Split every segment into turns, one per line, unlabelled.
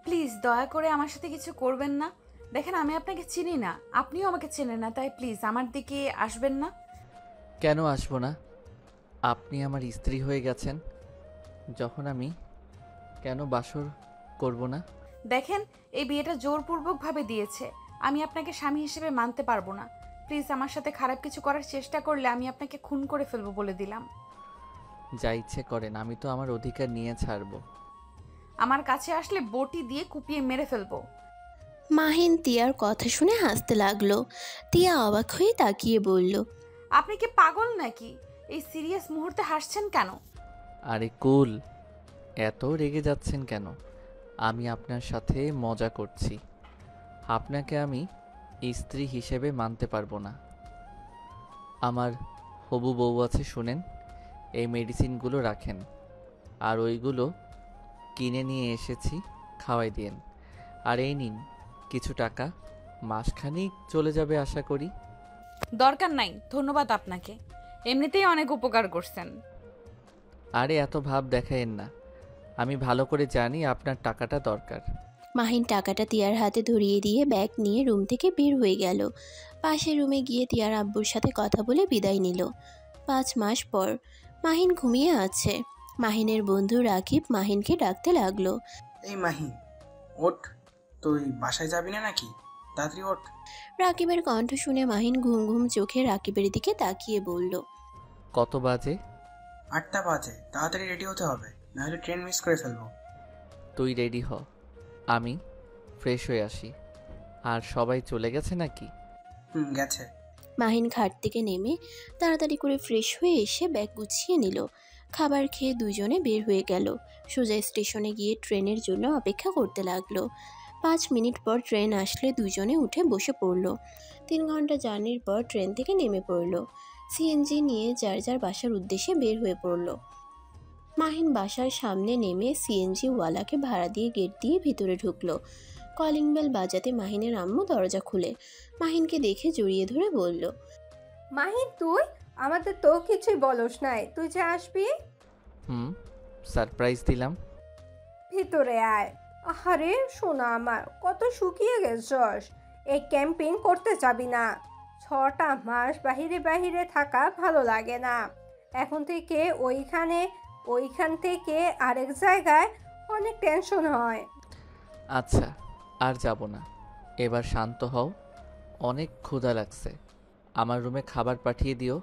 Please দয়া করে আমার সাথে কিছু করবেন না। দেখেন আমি আপনাকে চিনি না, আপনিও আমাকে চেনেন না, তাই প্লিজ আমার দিকে আসবেন না।
কেন আসবো না? আপনি আমার স্ত্রী হয়ে গেছেন যখন, আমি কেন বাসর করব না?
দেখেন এই বিয়েটা জোরপূর্বকভাবে দিয়েছে, আমি আপনাকে স্বামী হিসেবে মানতে পারবো না। প্লিজ আমার সাথে খারাপ কিছু করার চেষ্টা করলে আমি আপনাকে খুন করে ফেলবো বলে দিলাম।
যা ইচ্ছে করেন, আমি তো আমার অধিকার নিয়ে ছাড়বো।
আমার কাছে আসলে বটি দিয়ে কুপিয়ে মেরে ফেলবো।
মাহিন তিয়ার কথা শুনে হাসতে লাগলো। তিয়া অবাক হয়ে তাকিয়ে বলল,
আপনি কি পাগল নাকি? এই সিরিয়াস মুহূর্তে হাসছেন কেন?
আরে কুল, এত রেগে যাচ্ছেন কেন? আমি আপনার সাথে মজা করছি। আপনাকে আমি স্ত্রী হিসেবে মানতে পারবো না। আমার হবু বউ আছে, শুনেন। এই মেডিসিনগুলো রাখেন, আর ওইগুলো কিনে নিয়ে এসেছি, খাওয়াই দিন। আর এই নিন কিছু টাকা, মাসখানেক চলে যাবে আশা করি।
দরকার নাই, ধন্যবাদ আপনাকে, এমনিতেই অনেক উপকার করছেন।
আরে এত ভাব দেখায়েন না, আমি ভালো করে জানি আপনার টাকাটা দরকার।
মাহিন টাকাটা তিয়ার হাতে ধরিয়ে দিয়ে ব্যাগ নিয়ে রুম থেকে বের হয়ে গেল। পাশের রুমে গিয়ে তিয়ার আব্বুর সাথে কথা বলে বিদায় নিল। 5 মাস পর মাহিন ঘুমিয়ে আছে। মাহিনের বন্ধু রাকিব মাহিনকে ডাকতে লাগলো।
এই মাহি, ওঠ। তুই বাসায় যাবি না নাকি? তাড়াতাড়ি ওঠ।
রাকিবের কণ্ঠ শুনে মাহিন ঘুম ঘুম চোখে রাকিবের দিকে তাকিয়ে বলল,
কত বাজে?
8টা বাজে, তাড়াতাড়ি রেডি হতে হবে, নাহলে ট্রেন মিস করে ফেলবো।
তুই রেডি হ, আমি ফ্রেশ হয়ে আসি। আর সবাই চলে গেছে নাকি?
গেছে।
মাহিন খাট থেকে নেমে তাড়াতাড়ি করে ফ্রেশ হয়ে এসে ব্যাগ গুছিয়ে নিল। খাবার খেয়ে দুজনে বের হয়ে গেল। সোজা স্টেশনে গিয়ে ট্রেনের জন্য অপেক্ষা করতে লাগলো। 5 মিনিট পর ট্রেন আসলে দুজনে উঠে বসে পড়ল। 3 ঘন্টা জার্নির পর ট্রেন থেকে নেমে পড়ল। সিএনজি নিয়ে যার যার বাসার উদ্দেশ্যে বের হয়ে পড়ল। মাহিন বাসার সামনে নেমে সিএনজি ওয়ালাকে ভাড়া দিয়ে গেট দিয়ে ভিতরে ঢুকলো। কলিং বেল বাজাতে মাহিনের আম্মু দরজা খুলে মাহিনকে দেখে জড়িয়ে ধরে বলল,
মাহিন তুই আমাদের তো কিছুই বলস নাই, তুই যে আসবি।
সারপ্রাইজ দিলাম।
ভিতরে আয়। আহারে সোনা আমার, কত শুকিয়ে গেছস। এই ক্যাম্পিং করতে যাবি না? 6টা মাস বাহিরে বাহিরে থাকা ভালো লাগে না। এখন থেকে ওইখান থেকে আরেক জায়গায় অনেক টেনশন হয়।
আচ্ছা, আর যাব না, এবার শান্ত হও। অনেক ক্ষুধা লাগছে, আমার রুমে খাবার পাঠিয়ে দিও।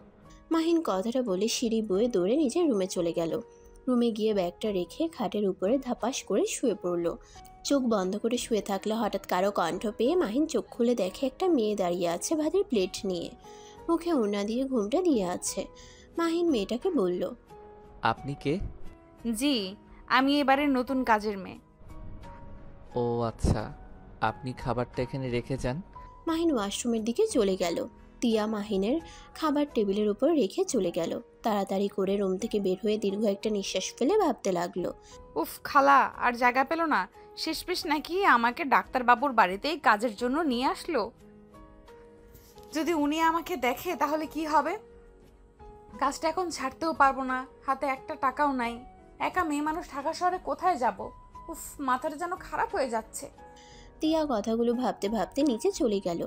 মাহিন কথাটা বলে সিঁড়ি বয়ে দৌড়ে নিজের রুমে চলে গেল। রুমে গিয়ে ব্যাগটা রেখে খাটের উপরে ধাপাস করে শুয়ে পড়ল। চোখ বন্ধ করে শুয়ে থাকলে হঠাৎ কারো কণ্ঠ পেয়ে মাহিন চোখ খুলে দেখে একটা মেয়ে দাঁড়িয়ে আছে ভাতের প্লেট নিয়ে, মুখে ওড়না দিয়ে ঘুমটা দিয়ে আছে। মাহিন মেয়েটাকে বলল,
আপনি কে?
জি, আমি এবারের নতুন কাজের মেয়ে।
ও আচ্ছা, আপনি খাবারটা এখানে রেখে যান।
মাহিন ওয়াশরুমের দিকে চলে গেল। তিয়া মাহিনের খাবার টেবিলের উপর রেখে চলে গেল। তাড়াতাড়ি করে রুম থেকে বের হয়ে দীর্ঘ একটা নিঃশ্বাস ফেলে ভাবতে লাগলো,
উফ খালা আর জায়গা পেল না, শেষমেশ নাকি আমাকে ডাক্তারবাবুর বাড়িতেই কাজের জন্য নিয়ে আসলো। যদি উনি আমাকে দেখে তাহলে কি হবে? কাজটা এখন ছাড়তেও পারবো না, হাতে একটা টাকাও নাই। একা মেয়ে মানুষ ঢাকা শহরে কোথায় যাব? উফ, মাথাটা যেন খারাপ হয়ে যাচ্ছে।
তিয়া কথাগুলো ভাবতে ভাবতে নিচে চলে গেল।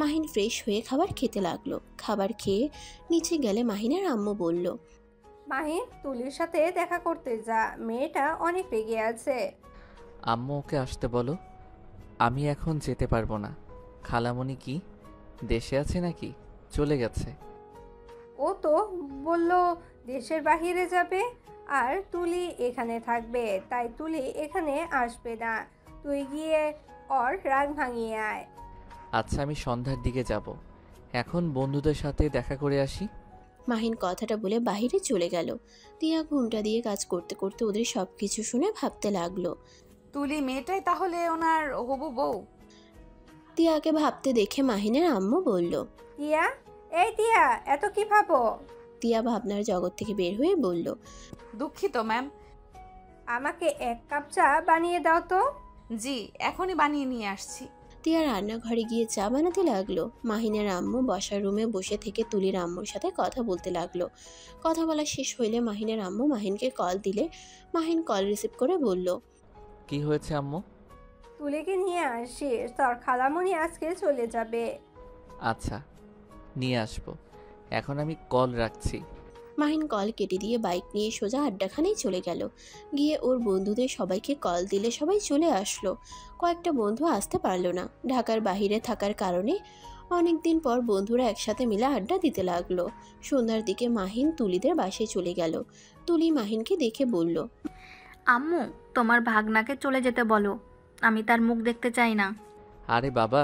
মাহিন ফ্রেশ হয়ে খাবার খেতে লাগলো। খাবার খেয়ে নিচে গেলে মাহিনের আম্মু বলল,
মাহিন তুলির সাথে দেখা করতে যা, মেয়েটা অনেক রেগে আছে।
আম্মু ওকে আসতে বলো। আমি এখন যেতে পারবো না। খালামণি কি দেশে আছে নাকি চলে গেছে?
ও তো বলল দেশের বাহিরে যাবে, আর তুলি এখানে থাকবে, তাই তুলি এখানে আসবে না। তুই গিয়ে ওর রাগ ভাঙিয়ে আয়।
আচ্ছা, আমি সন্ধ্যার দিকে যাব, এখন বন্ধুদের সাথে দেখা করে আসি।
মাহিন কথাটা বলে বাহিরে চলে গেল। তিয়া ঘুমটা দিয়ে কাজ করতে করতে ওদের সব কিছু শুনে ভাবতে লাগলো।
তুলি মেয়েটাই তাহলে ওনার হবু বউ?
তিয়াকে ভাবতে দেখে মাহিনের আম্মু বলল,
টিয়া, এই টিয়া, এত কি ভাবো?
তিয়া ভাবনার জগৎ থেকে বের হয়ে বলল,
দুঃখিত ম্যাম।
আমাকে 1 কাপ চা বানিয়ে দাও তো।
জি, এখনই বানিয়ে নিয়ে আসছি।
তিয়া রান্নাঘরে গিয়ে চা বানাতে লাগলো। মাহিনের আম্মু বসার রুমে বসে থেকে তুলির আম্মুর সাথে কথা বলতে লাগলো। কথা বলা শেষ হইলে মাহিনের আম্মু মাহিনকে কল দিলে মাহিন কল রিসিভ করে বলল,
কি হয়েছে আম্মু?
তুলিকে নিয়ে আসিস, তোর খালামণি আজকে চলে যাবে।
আচ্ছা, নিয়ে আসবো। এখন আমি কল রাখছি।
মাহিন কল কেটে দিয়ে বাইক নিয়ে সোজা আড্ডাখানেই চলে গেল। গিয়ে ওর বন্ধুদের সবাইকে কল দিলে সবাই চলে আসলো। কয়েকটা বন্ধু আসতে পারলো না, ঢাকার বাইরে থাকার কারণে। অনেক দিন পর বন্ধুরা একসাথে মিলে আড্ডা দিতে লাগলো। সন্ধ্যার দিকে মাহিন তুলিদের বাসায় চলে গেল। তুলি মাহিনকে দেখে বলল,
আম্মু, তোমার ভাগনাকে চলে যেতে বলো, আমি তার মুখ দেখতে চাই না।
আরে বাবা,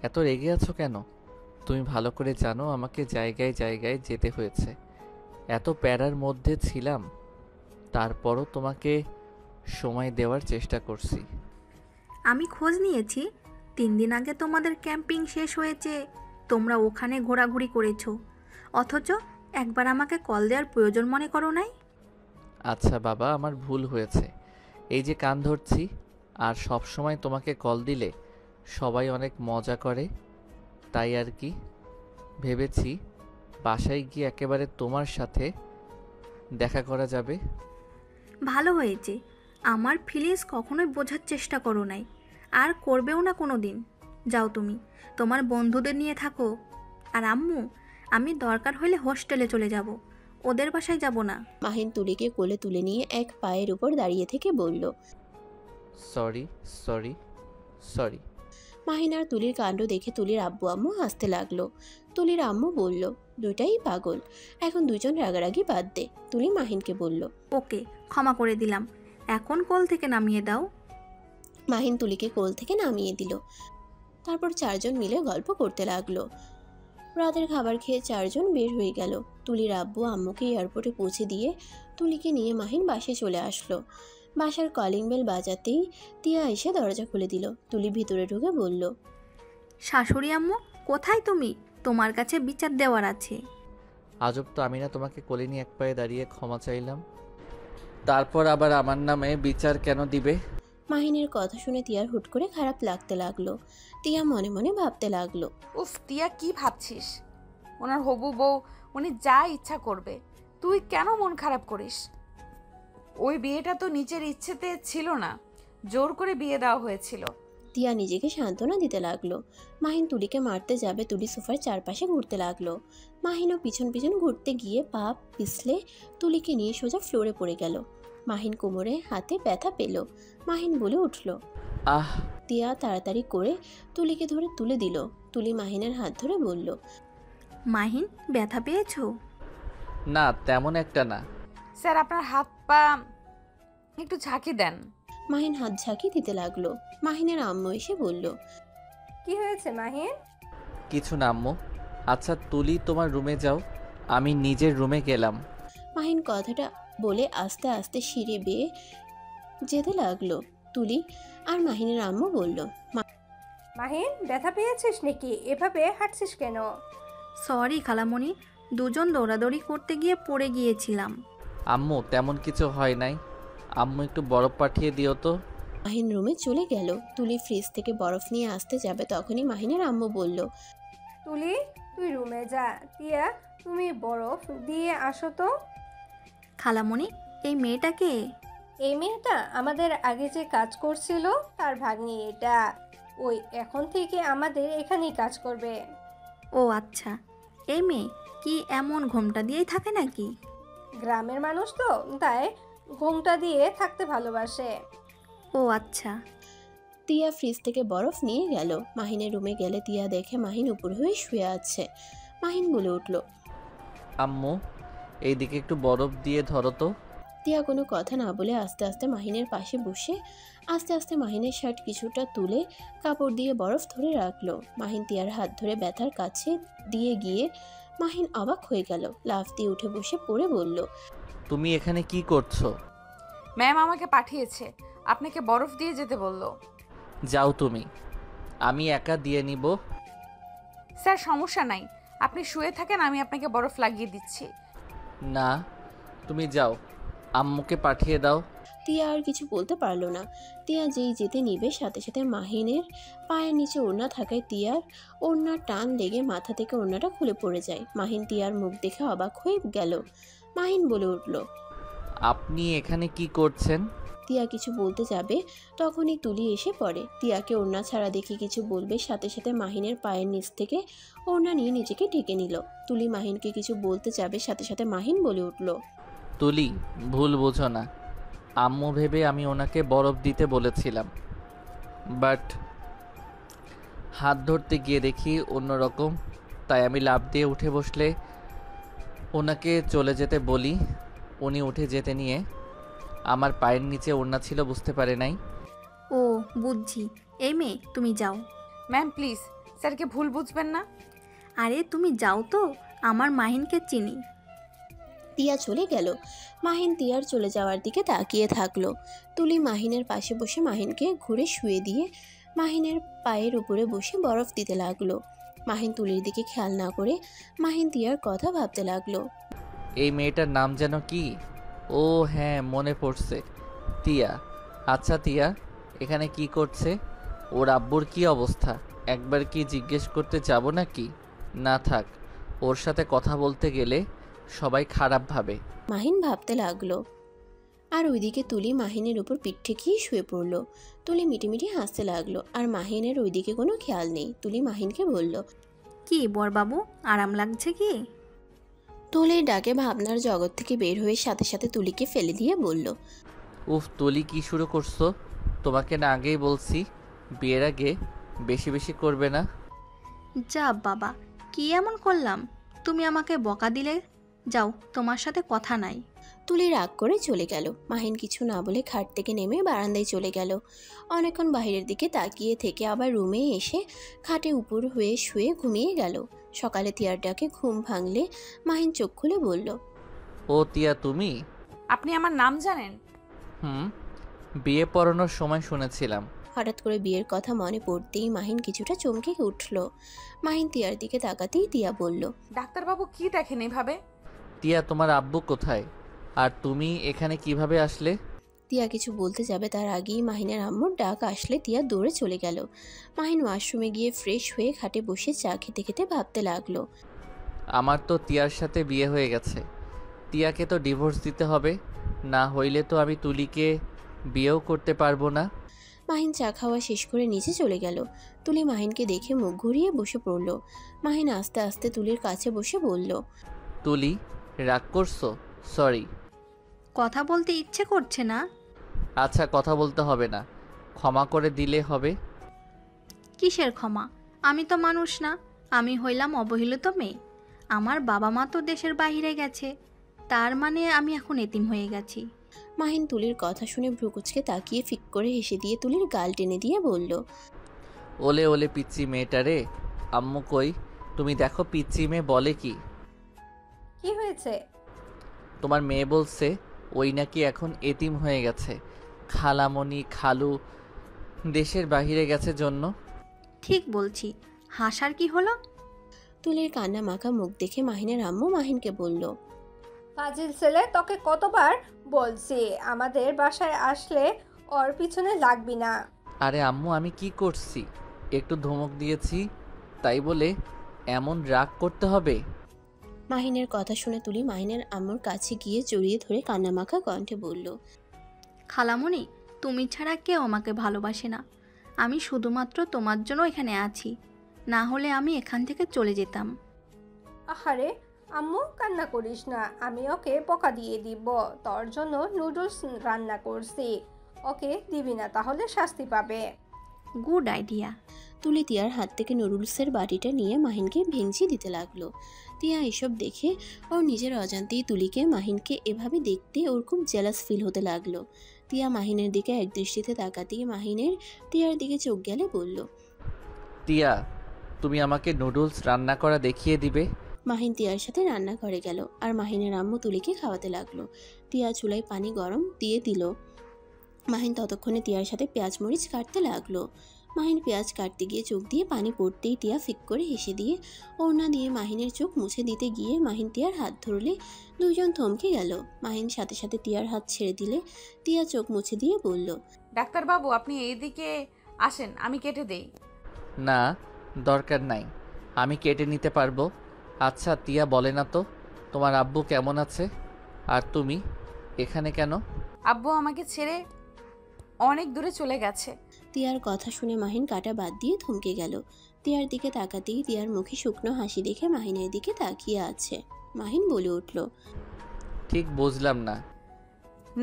এত রেগে আছো কেন? তুমি ভালো করে জানো আমাকে জায়গায় জায়গায় যেতে হয়েছে। এত প্যারার মধ্যে ছিলাম, তারপরও তোমাকে সময় দেওয়ার চেষ্টা করছি।
আমি খোঁজ নিয়েছি, 3 দিন আগে তোমাদের ক্যাম্পিং শেষ হয়েছে, তোমরা ওখানে ঘোরাঘুরি করেছো, অথচ একবার আমাকে কল দেওয়ার প্রয়োজন মনে করো নাই।
আচ্ছা বাবা, আমার ভুল হয়েছে। এই যে কান ধরছি, আর সব সময় তোমাকে কল দিলে সবাই অনেক মজা করে, তাই আর কি। ভেবেছি বাসায় গিয়ে একেবারে তোমার সাথে দেখা করা যাবে।
ভালো হয়েছে, আমার ফিলিংস কখনোই বোঝার চেষ্টা করো নাই, আর করবেও না কোনো দিন। যাও তুমি তোমার বন্ধুদের নিয়ে থাকো। আর আম্মু, আমি দরকার হলে হোস্টেলে চলে যাব, ওদের বাসায় যাব না।
মাহিন তুলিকে কোলে তুলে নিয়ে এক পায়ের উপর দাঁড়িয়ে থেকে বলল,
সরি সরি সরি।
মাহিন আর তুলির কাণ্ড দেখে তুলির আব্বু আম্মু হাসতে লাগলো। তুলির আম্মু বলল, দুইটাই পাগল, এখন দুজন রাগারাগি বাদ দে। তুলি মাহিনকে বলল,
ওকে, ক্ষমা করে দিলাম, এখন কোল থেকে নামিয়ে দাও।
মাহিন তুলিকে কোল থেকে নামিয়ে দিল। তারপর চারজন মিলে গল্প করতে লাগলো। রাতের খাবার খেয়ে চারজন বের হয়ে গেল। তুলির আব্বু আম্মুকে এয়ারপোর্টে পৌঁছে দিয়ে তুলিকে নিয়ে মাহিন বাসায় চলে আসলো। বাসার কলিং বেল বাজাতেই তিয়া এসে দরজা খুলে দিল। তুলি ভিতরে ঢুকে বলল,
শাশুড়ি আম্মু, কোথায় তুমি? তোমার কাছে বিচার দেওয়ার আছে।
আজব তো, আমি না তোমাকে কোলে নিয়ে এক পায়ে দাঁড়িয়ে ক্ষমা চাইলাম, তারপর আবার আমার নামে বিচার কেন দিবে?
মাহিনের কথা শুনে তিয়ার হুট করে খারাপ লাগতে লাগলো। তিয়া মনে মনে ভাবতে লাগলো,
উফ টিয়া, কি ভাবছিস? ওনার হবু বউ, উনি যা ইচ্ছা করবে, তুই কেন মন খারাপ করিস? ওই বিয়েটা তো নিজের ইচ্ছেতে ছিল না, জোর করে বিয়ে দেওয়া হয়েছিল।
তিয়া নিজেকে সান্ত্বনা দিতে লাগলো। মাহিন তুলিকে মারতে যাবে, তুলি সোফার চারপাশে ঘুরতে লাগলো। মাহিনও পিছন পিছন ঘুরতে গিয়ে পা পিছলে তুলিকে নিয়ে সোজা ফ্লোরে পড়ে গেল। মাহিন কোমরে হাতে ব্যথা পেল। মাহিন বলে উঠল।
আহ!
তিয়া তাড়াতাড়ি করে তুলিকে ধরে তুলে দিল। তুলি মাহিনের হাত ধরে বলল,
মাহিন, ব্যথা পেয়েছো?
না, তেমন একটা না।
স্যার, আপনার হাত পা একটু ঝাঁকি দেন।
মাহিন হাত ঝাঁকি দিতে লাগলো। মাহিনের আম্মু এসে বলল,
কি হয়েছে মাহিন?
কিছু না আম্মু। আচ্ছা তুলি, তোমার রুমে যাও, আমি নিজের রুমে গেলাম।
মাহিন কথাটা বলে আস্তে আস্তে সিঁড়ি বেয়ে যেতে লাগলো। তুলি আর মাহিনের আম্মু বলল,
মাহিন, ব্যথা পেয়েছিস নাকি? এভাবে হাঁটছিস কেন?
সরি খালামণি, দুজন দৌড়াদৌড়ি করতে গিয়ে পড়ে গিয়েছিলাম।
আম্মু, তেমন কিছু হয় নাই। আম্মু, একটু বরফ পাঠিয়ে দিও তো।
মাহিন রুমে চলে গেল। তুলি ফ্রিজ থেকে বরফ নিয়ে আসতে যাবে, তখনই মাহিনের আম্মু বলল,
তুলি, তুই রুমে যা। টিয়া, তুমি বরফ দিয়ে আসো তো।
খালামণি, এই মেয়েটাকে?
এই মেয়েটা আমাদের আগে যে কাজ করছিল তার ভাগ্নি এটা। ওই এখন থেকে আমাদের এখানেই কাজ করবে।
ও আচ্ছা, এই মেয়ে কি এমন ঘোমটা দিয়েই থাকে নাকি?
গ্রামের মানুষ তো, তাই ঘোমটা দিয়ে থাকতে ভালোবাসে।
ও আচ্ছা।
তিয়া ফ্রিজ থেকে বরফ নিয়ে গেল। মাহিনের রুমে গেলে তিয়া দেখে মাহিন উপর হয়ে শুয়ে আছে। মাহিন বলে উঠল,
আম্মু, এইদিকে একটু বরফ দিয়ে ধরো তো।
তিয়া কোনো কথা না বলে আস্তে আস্তে মাহিনের পাশে বসে আস্তে আস্তে মাহিনের শার্ট কিছুটা তুলে কাপড় দিয়ে বরফ ধরে রাখলো। মাহিন তিয়ার হাত ধরে ব্যথার কাছে দিয়ে গিয়ে মাহিন অবাক হয়ে গেল। লাফ দিয়ে উঠে বসে পড়ে বলল,
তুমি এখানে কি করছো?
ম্যাম আমাকে পাঠিয়েছে, আপনাকে বরফ দিয়ে যেতে বলল।
যাও তুমি, আমি একা দিয়ে নিব।
স্যার সমস্যা নাই, আপনি শুয়ে থাকেন, আমি আপনাকে বরফ লাগিয়ে দিচ্ছি।
না, তুমি যাও, আম্মুকে পাঠিয়ে দাও।
তিয়া আর কিছু বলতে পারলো না। তিয়া যেই যেতে নিবে সাথে সাথে মাহিনের পায়ের নিচে ওড়না থাকায় তিয়ার ওড়নার টান লেগে মাথা থেকে ওড়নাটা খুলে পড়ে যায়। মাহিন তিয়ার মুখ দেখে অবাক হয়ে গেল। মাহিন বলে উঠল,
আপনি এখানে কি করছেন?
তিয়া কিছু বলতে যাবে তখনই তুলি এসে পড়ে। তিয়াকে ওড়না ছাড়া দেখে কিছু বলবে, সাথে সাথে মাহিনের পায়ের নিচ থেকে ওড়না নিয়ে নিজেকে ঢেকে নিল। তুলি মাহিনকে কিছু বলতে যাবে, সাথে সাথে মাহিন বলে উঠল,
তুলি, ভুল বোঝো না। আম্মু ভেবে আমি ওনাকে বরফ দিতে বলেছিলাম, বাট হাত ধরতে গিয়ে দেখি অন্যরকম, তাই আমি লাফ দিয়ে উঠে বসলে ওনাকে চলে যেতে বলি। উনি উঠে যেতে নিয়ে আমার পায়ের নিচে ওড়না ছিল, বুঝতে পারে নাই।
ও বুঝছি। এই মেয়ে, তুমি যাও।
ম্যাম প্লিজ, স্যারকে ভুল বুঝবেন না।
আরে তুমি যাও তো, আমার মাহিনকে চিনি।
তিয়া চলে গেল। মাহিন তিয়ার চলে যাওয়ার দিকে তাকিয়ে থাকলো। তুলি মাহিনের পাশে বসে মাহিনকে ঘুরে শুয়ে দিয়ে মাহিনের পায়ের উপরে বসে বরফ দিতে লাগলো। মাহিন তুলির দিকে খেয়াল না করে মাহিন তিয়ার কথা ভাবতে লাগলো।
এই মেয়েটার নাম যেন কি? ও হ্যাঁ, মনে পড়ছে, তিয়া। আচ্ছা তিয়া এখানে কি করছে? ওর আব্বুর কি অবস্থা? একবার কি জিজ্ঞেস করতে যাব নাকি? না থাক, ওর সাথে কথা বলতে গেলে সবাই খারাপ ভাবে।
মাহিন ভাবতে লাগলো। আর ওইদিকে তুলি মাহিনের উপর পিঠ ঠেকিয়ে শুয়ে পড়লো। তুলি মিটিমিটি হাসতে লাগলো, আর মাহিনের ওইদিকে কোনো খেয়াল নেই। তুলি মাহিনকে বলল,
কি বরবাবু, আরাম লাগছে কি?
তুলির ডাকে ভাবনার জগৎ থেকে বের হয়ে সাথে সাথে তুলিকে ফেলে দিয়ে বলল,
উফ তুলি, কি শুরু করছো? তোমাকে না আগেই বলছি বিয়ের আগে বেশি বেশি করবে না।
যা বাবা, কি এমন করলাম? তুমি আমাকে বকা দিলে। যাও, তোমার সাথে কথা নাই।
তুলি রাগ করে চলে গেল। মাহিন কিছু না বলে খাট থেকে নেমে বারান্দায় চলে গেল। অনেকক্ষণ বাইরের দিকে তাকিয়ে থেকে আবার রুমে এসে খাটে উপর হয়ে শুয়ে ঘুমিয়ে গেল। সকালে তিয়ার ডাকে ঘুম ভাঙলে মাহিন চোখ খুলে বলল,
ও তিয়া তুমি?
আপনি আমার নাম জানেন?
বিয়ে পড়ানোর সময় শুনেছিলাম।
হঠাৎ করে বিয়ের কথা মনে পড়তেই মাহিন কিছুটা চমকে উঠল। মাহিন তিয়ার দিকে তাকাতেই তিয়া বলল,
ডাক্তারবাবু কি দেখেন এভাবে?
টিয়া, তোমার আব্বু কোথায়? আর তুমি এখানে কিভাবে আসলে?
তিয়া কিছু বলতে যাবে তার আগেই মাহিনের আম্মুর ডাক আসলে তিয়া দৌড়ে চলে গেল। মাহিন ওয়াশরুমে গিয়ে ফ্রেশ হয়ে খাটে বসে চা খেতে খেতে ভাবতে লাগলো।
আমার তো টিয়ার সাথে বিয়ে হয়ে গেছে। টিয়াকে তো ডিভোর্স দিতে হবে, না হইলে তো আমি তুলিকে বিয়েও করতে পারবো না।
মাহিন চা খাওয়া শেষ করে নিচে চলে গেল। তুলি মাহিনকে দেখে মুখ ঘুরিয়ে বসে পড়ল। মাহিন আস্তে আস্তে তুলির কাছে বসে বলল,
তুলি, রাগ করছো? সরি।
কথা বলতে ইচ্ছে করছে না?
আচ্ছা, কথা বলতে হবে না, ক্ষমা করে দিলে হবে।
কিসের ক্ষমা? আমি তো মানুষ না, আমি হইলাম অবহেলিত মেয়ে। আমার বাবা মা তো দেশের বাইরে গেছে, তার মানে আমি এখন এতিম হয়ে গেছি।
মাহিন তুলির কথা শুনে ভ্রুকুচকে তাকিয়ে ফিক করে হেসে দিয়ে তুলির গাল টেনে দিয়ে বলল,
ওলে ওলে পিচ্চি মেয়েটারে। আম্মু কই? তুমি দেখো পিচ্চি মেয়ে বলে কি?
কি হয়েছে?
তোমার মেয়ে বলছে ওই নাকি এখন এতিম হয়ে গেছে, খালামণি খালু দেশের বাইরে গেছে জন্য।
ঠিক বলছি, হাসার কি হলো?
তুলির কান্না মাখা মুখ দেখে মাহিনের আম্মু মাহিনকে বলল,
ফাজিল ছেলে, তোকে কতবার বলছি আমাদের বাসায় আসলে ওর পিছনে লাগবি না।
আরে আম্মু, আমি কি করছি? একটু ধমক দিয়েছি, তাই বলে এমন রাগ করতে হবে?
মাহিনের কথা শুনে তুলি মাহিনের আম্মুর কাছে গিয়ে জড়িয়ে ধরে কান্না মাখা কণ্ঠে বলল,
খালামণি, তুমি ছাড়া কেউ আমাকে ভালোবাসে না। আমি শুধুমাত্র তোমার জন্য এখানে আছি, না হলে আমি এখান থেকে চলে যেতাম।
আহারে আম্মু, কান্না করিস না, আমি ওকে বকা দিয়ে দিব। তোর জন্য নুডলস রান্না করছি, ওকে দিবি না তাহলে শাস্তি পাবে।
Good idea.
তুলি তিয়ার হাত থেকে নুডলসের বাটিটা নিয়ে মাহিনকে ভেঙচি দিতে লাগলো। তিয়া এসব দেখে ওর নিজের অজান্তেই তুলিকে মাহিনকে এভাবে দেখতে ওর খুব জেলাস ফিল হতে লাগলো। তিয়া মাহিনের দিকে এক দৃষ্টিতে তাকাতেই মাহিনের তিয়ার দিকে চোখ গেলে বলল,
টিয়া, তুমি আমাকে নুডলস রান্না করা দেখিয়ে দিবে?
মাহিন তিয়ার সাথে রান্না করে গেল, আর মাহিনের আম্মু তুলিকে খাওয়াতে লাগলো। তিয়া চুলায় পানি গরম দিয়ে দিল। মাহিন ততক্ষণে তিয়ার সাথে পেঁয়াজ মরিচ কাটতে লাগলো। মাহিন পেঁয়াজ কাটতে গিয়ে চোখ দিয়ে পানি পড়তেই টিয়া ফিক করে হেসে দিয়ে ওড়না দিয়ে মাহিনের চোখ মুছে দিতে গিয়ে মাহিন টিয়ার হাত ধরলে দুইজন থমকে গেল। মাহিন সাথে সাথে টিয়ার হাত ছেড়ে দিলে টিয়া চোখ মুছে দিয়ে বলল,
ডাক্তারবাবু আপনি এইদিকে আসেন, আমি কেটে দেই।
না, দরকার নাই, আমি কেটে নিতে পারবো। আচ্ছা টিয়া, বলে না তো তোমার আব্বু কেমন আছে? আর তুমি এখানে কেন?
আব্বু আমাকে ছেড়ে অনেক দূরে চলে গেছে।
তিয়ার কথা শুনে মাহিন কাটা বাদ দিয়ে থমকে গেল। তিয়ার দিকে তাকাতেই তিয়ার মুখে শুকনো হাসি দেখে মাহিনের দিকে তাকিয়ে আছে। মাহিন বলে উঠল,
ঠিক বুঝলাম না।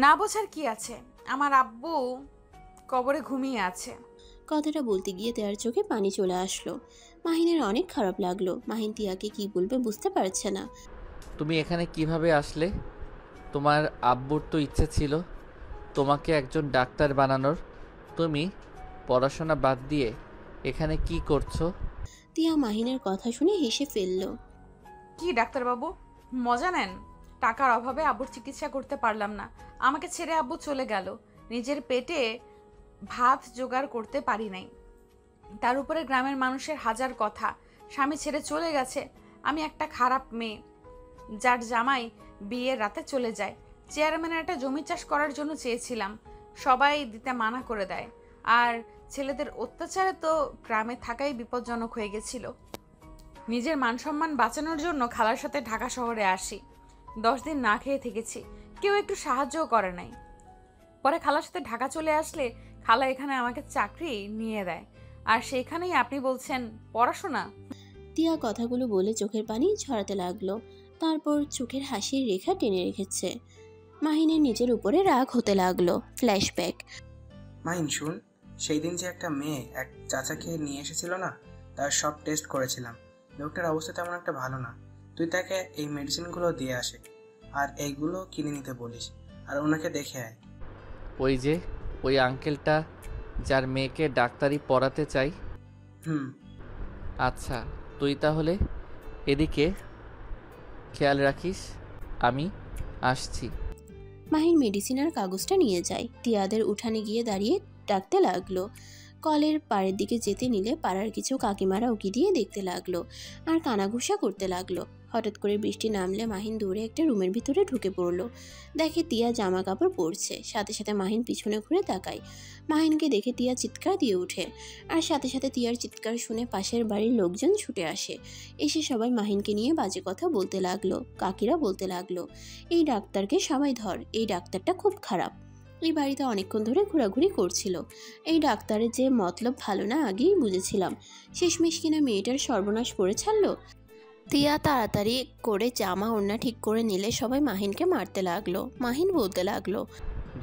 না বোঝার কি আছে, আমার আব্বু কবরে ঘুমিয়ে আছে।
কথাটা বলতে গিয়ে তিয়ার চোখে পানি চলে আসলো। মাহিনের অনেক খারাপ লাগলো। মাহিন তিয়াকে কি বলবে বুঝতে পারছে না।
তুমি এখানে কিভাবে আসলে? তোমার আব্বুর তো ইচ্ছে ছিল তোমাকে একজন ডাক্তার বানানোর। তুমি পড়াশোনা বাদ দিয়ে এখানে কি করছো?
তিয়া মাহিনের কথা শুনে হেসে ফেলল।
কি ডাক্তারবাবু, মজা নেন? টাকার অভাবে আব্বুর চিকিৎসা করতে পারলাম না, আমাকে ছেড়ে আব্বু চলে গেল। নিজের পেটে ভাত জোগাড় করতে পারি নাই, তার উপরে গ্রামের মানুষের হাজার কথা। স্বামী ছেড়ে চলে গেছে, আমি একটা খারাপ মেয়ে যার জামাই বিয়ের রাতে চলে যায়। চেয়ারম্যানের একটা জমি চাষ করার জন্য চেয়েছিলাম, সবাই দিতে মানা করে দেয়। আর ছেলেদের অত্যাচারে তো গ্রামে থাকাই বিপজ্জনক হয়ে গেছিল। নিজের মান সম্মান বাঁচানোর জন্য খালার সাথে ঢাকা শহরে আসি। 10 দিন না খেয়ে থেকেছি, কেউ একটু সাহায্যও করে নাই। পরে খালার সাথে ঢাকা চলে আসলে খালা এখানে আমাকে চাকরি নিয়ে দেয়, আর সেইখানেই আপনি বলছেন পড়াশোনা।
তিয়া কথাগুলো বলে চোখের পানি ঝরাতে লাগলো। তারপর চোখের হাসির রেখা টেনে রেখেছে। মাহিনের নিজের উপরে রাগ হতে লাগলো। ফ্ল্যাশব্যাক।
মাহিন শুন, সেই দিন যে একটা মেয়ে এক চাচাকে নিয়ে এসেছিল না, তার সব টেস্ট করেছিলাম। লোকটার অবস্থা তেমন একটা ভালো না। তুই তাকে এই মেডিসিনগুলো দিয়ে আসে, আর এইগুলো কিনে নিতে বলিস, আর ওনাকে দেখে আয়।
ওই আঙ্কেলটা যার মেয়েকে ডাক্তারি পড়াতে চাই?
হুম।
আচ্ছা, তুই তাহলে এদিকে খেয়াল রাখিস, আমি আসছি।
মাহিন মেডিসিন আর কাগজটা নিয়ে যায়। তিয়াদের উঠানে গিয়ে দাঁড়িয়ে ডাকতে লাগলো। কলের পাড়ের দিকে যেতে নিলে পাড়ার কিছু কাকিমারা উকি দিয়ে দেখতে লাগলো আর কানাঘুষা করতে লাগলো। হঠাৎ করে বৃষ্টি নামলে মাহিন দৌড়ে একটা রুমের ভিতরে ঢুকে পড়লো। দেখে তিয়া জামা কাপড় পরছে। সাথে সাথে মাহিন পিছনে ঘুরে তাকায়। মাহিনকে দেখে তিয়া চিৎকার দিয়ে ওঠে, আর সাথে সাথে তিয়ার চিৎকার শুনে পাশের বাড়ির লোকজন ছুটে আসে। এসে সবাই মাহিনকে নিয়ে বাজে কথা বলতে লাগলো। কাকিরা বলতে লাগলো, এই ডাক্তারকে সবাই ধর, এই ডাক্তারটা খুব খারাপ, এই বাড়িতে অনেকক্ষণ ধরে ঘোরাঘুরি করছিল। এই ডাক্তারের যে মতলব ভালো না আগেই বুঝেছিলাম, শেষমেশ কিনা মেয়েটার সর্বনাশ করে ছাড়লো। তিয়া তাড়াতাড়ি করে জামা ওড়না ঠিক করে নিলে সবাই মাহিনকে মারতে লাগলো। মাহিন বলতে লাগলো,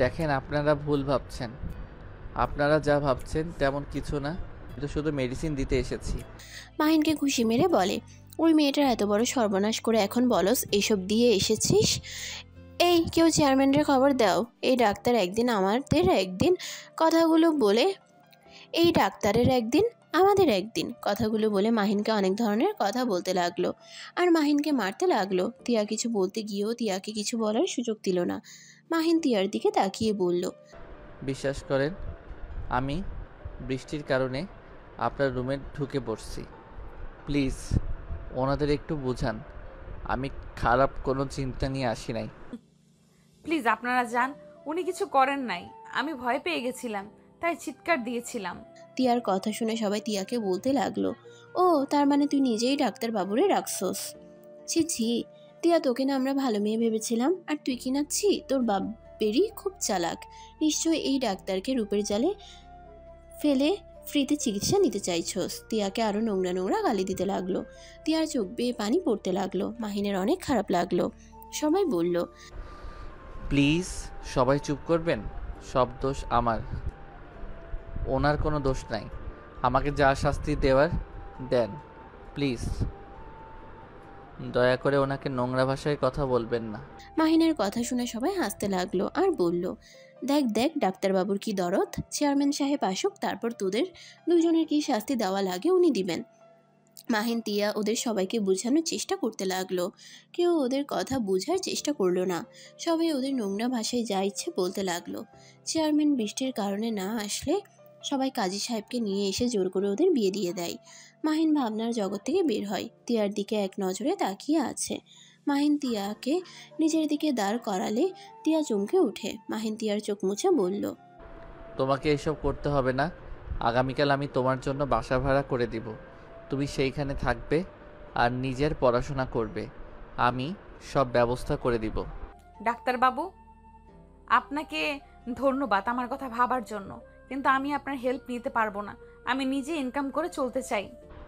দেখেন, আপনারা ভুল ভাবছেন। আপনারা যা ভাবছেন তেমন কিছু না, কিন্তু শুধু মেডিসিন দিতে এসেছি।
মাহিনকে ঘুষি মেরে বলে, ওই মেয়েটার এত বড় সর্বনাশ করে এখন বলস এসব দিয়ে এসেছিস? এই কেউ চেয়ারম্যানের খবর দাও, এই ডাক্তার একদিন আমাদের একদিন, কথাগুলো বলে এই ডাক্তারের একদিন আমাদের একদিন, কথাগুলো বলে মাহিনকে অনেক ধরনের কথা বলতে লাগলো আর মাহিনকে মারতে লাগলো। তিয়া কিছু বলতে গিয়েও তিয়াকে কিছু বলার সুযোগ দিল না। মাহিন তিয়ার দিকে তাকিয়ে বলল,
বিশ্বাস করেন, আমি বৃষ্টির কারণে আপনার রুমে ঢুকে পড়ছি। প্লিজ ওনাদের একটু বোঝান, আমি খারাপ কোনো চিন্তা নিয়ে আসি নাই।
প্লিজ আপনারা যান, উনি কিছু করেন নাই, আমি ভয় পেয়ে গেছিলাম তাই চিৎকার দিয়েছিলাম।
তিয়ার কথা শুনে সবাই তিয়াকে বলতে লাগলো, ও তার মানে তুই নিজেই ডাক্তার বাবুরে রাখছস? ছি ছি, তিয়া তোকে না আমরা ভালো মেয়ে ভেবেছিলাম, আর তুই কি না ছি, তোর বাপেরই খুব চালাক। নিশ্চয়ই এই ডাক্তারকে রূপের জালে ফেলে ফ্রিতে চিকিৎসা নিতে চাইছস। তিয়াকে আরো নোংরা নোংরা গালি দিতে লাগলো। তিয়ার চোখ বেয়ে পানি পড়তে লাগলো। মাহিনের অনেক খারাপ লাগলো। সবাই বলল,
প্লিজ সবাই চুপ করবেন, সব দোষ আমার, ওনার কোনো দোষ নাই। আমাকে যা শাস্তি দেওয়ার দেন, প্লিজ দয়া করে ওনাকে নোংরা ভাষায় কথা বলবেন না।
মাহিনের কথা শুনে সবাই হাসতে লাগলো আর বলল, দেখ দেখ ডাক্তারবাবুর কি দরদ, চেয়ারম্যান সাহেব আসুক, তারপর তোদের দুজনের কি শাস্তি দেওয়া লাগে উনি দিবেন। মাহিন তিয়া ওদের সবাইকে বোঝানোর চেষ্টা করতে লাগলো। কেউ ওদের কথা বোঝার চেষ্টা করলো না। সবাই ওদের নোংরা ভাষায় যা ইচ্ছে বলতে লাগলো। চেয়ারম্যান বৃষ্টির কারণে না আসলে সবাই কাজী সাহেবকে নিয়ে এসে জোর করে ওদের বিয়ে দিয়ে দেয়। মাহিন ভাবনার জগৎ থেকে বের হয়। তিয়ার দিকে এক নজরে তাকিয়ে আছে। মাহিন তিয়াকে নিজের দিকে দাঁড় করালে তিয়া চমকে ওঠে। মাহিন তিয়ার চোখ মুছে বলল,
তোমাকে এসব করতে হবে না, আগামীকাল আমি তোমার জন্য বাসা ভাড়া করে দিব। তুমি সেইখানে থাকবে আর নিজের পড়াশোনা করবে, আমি সব ব্যবস্থা করে দিব।
ডাক্তারবাবু, আপনাকে ধন্যবাদ আমার কথা ভাবার জন্য, কিন্তু আমি আপনার হেল্প নিতে পারবো না। আমি নিজে ইনকাম করে চলতে চাই।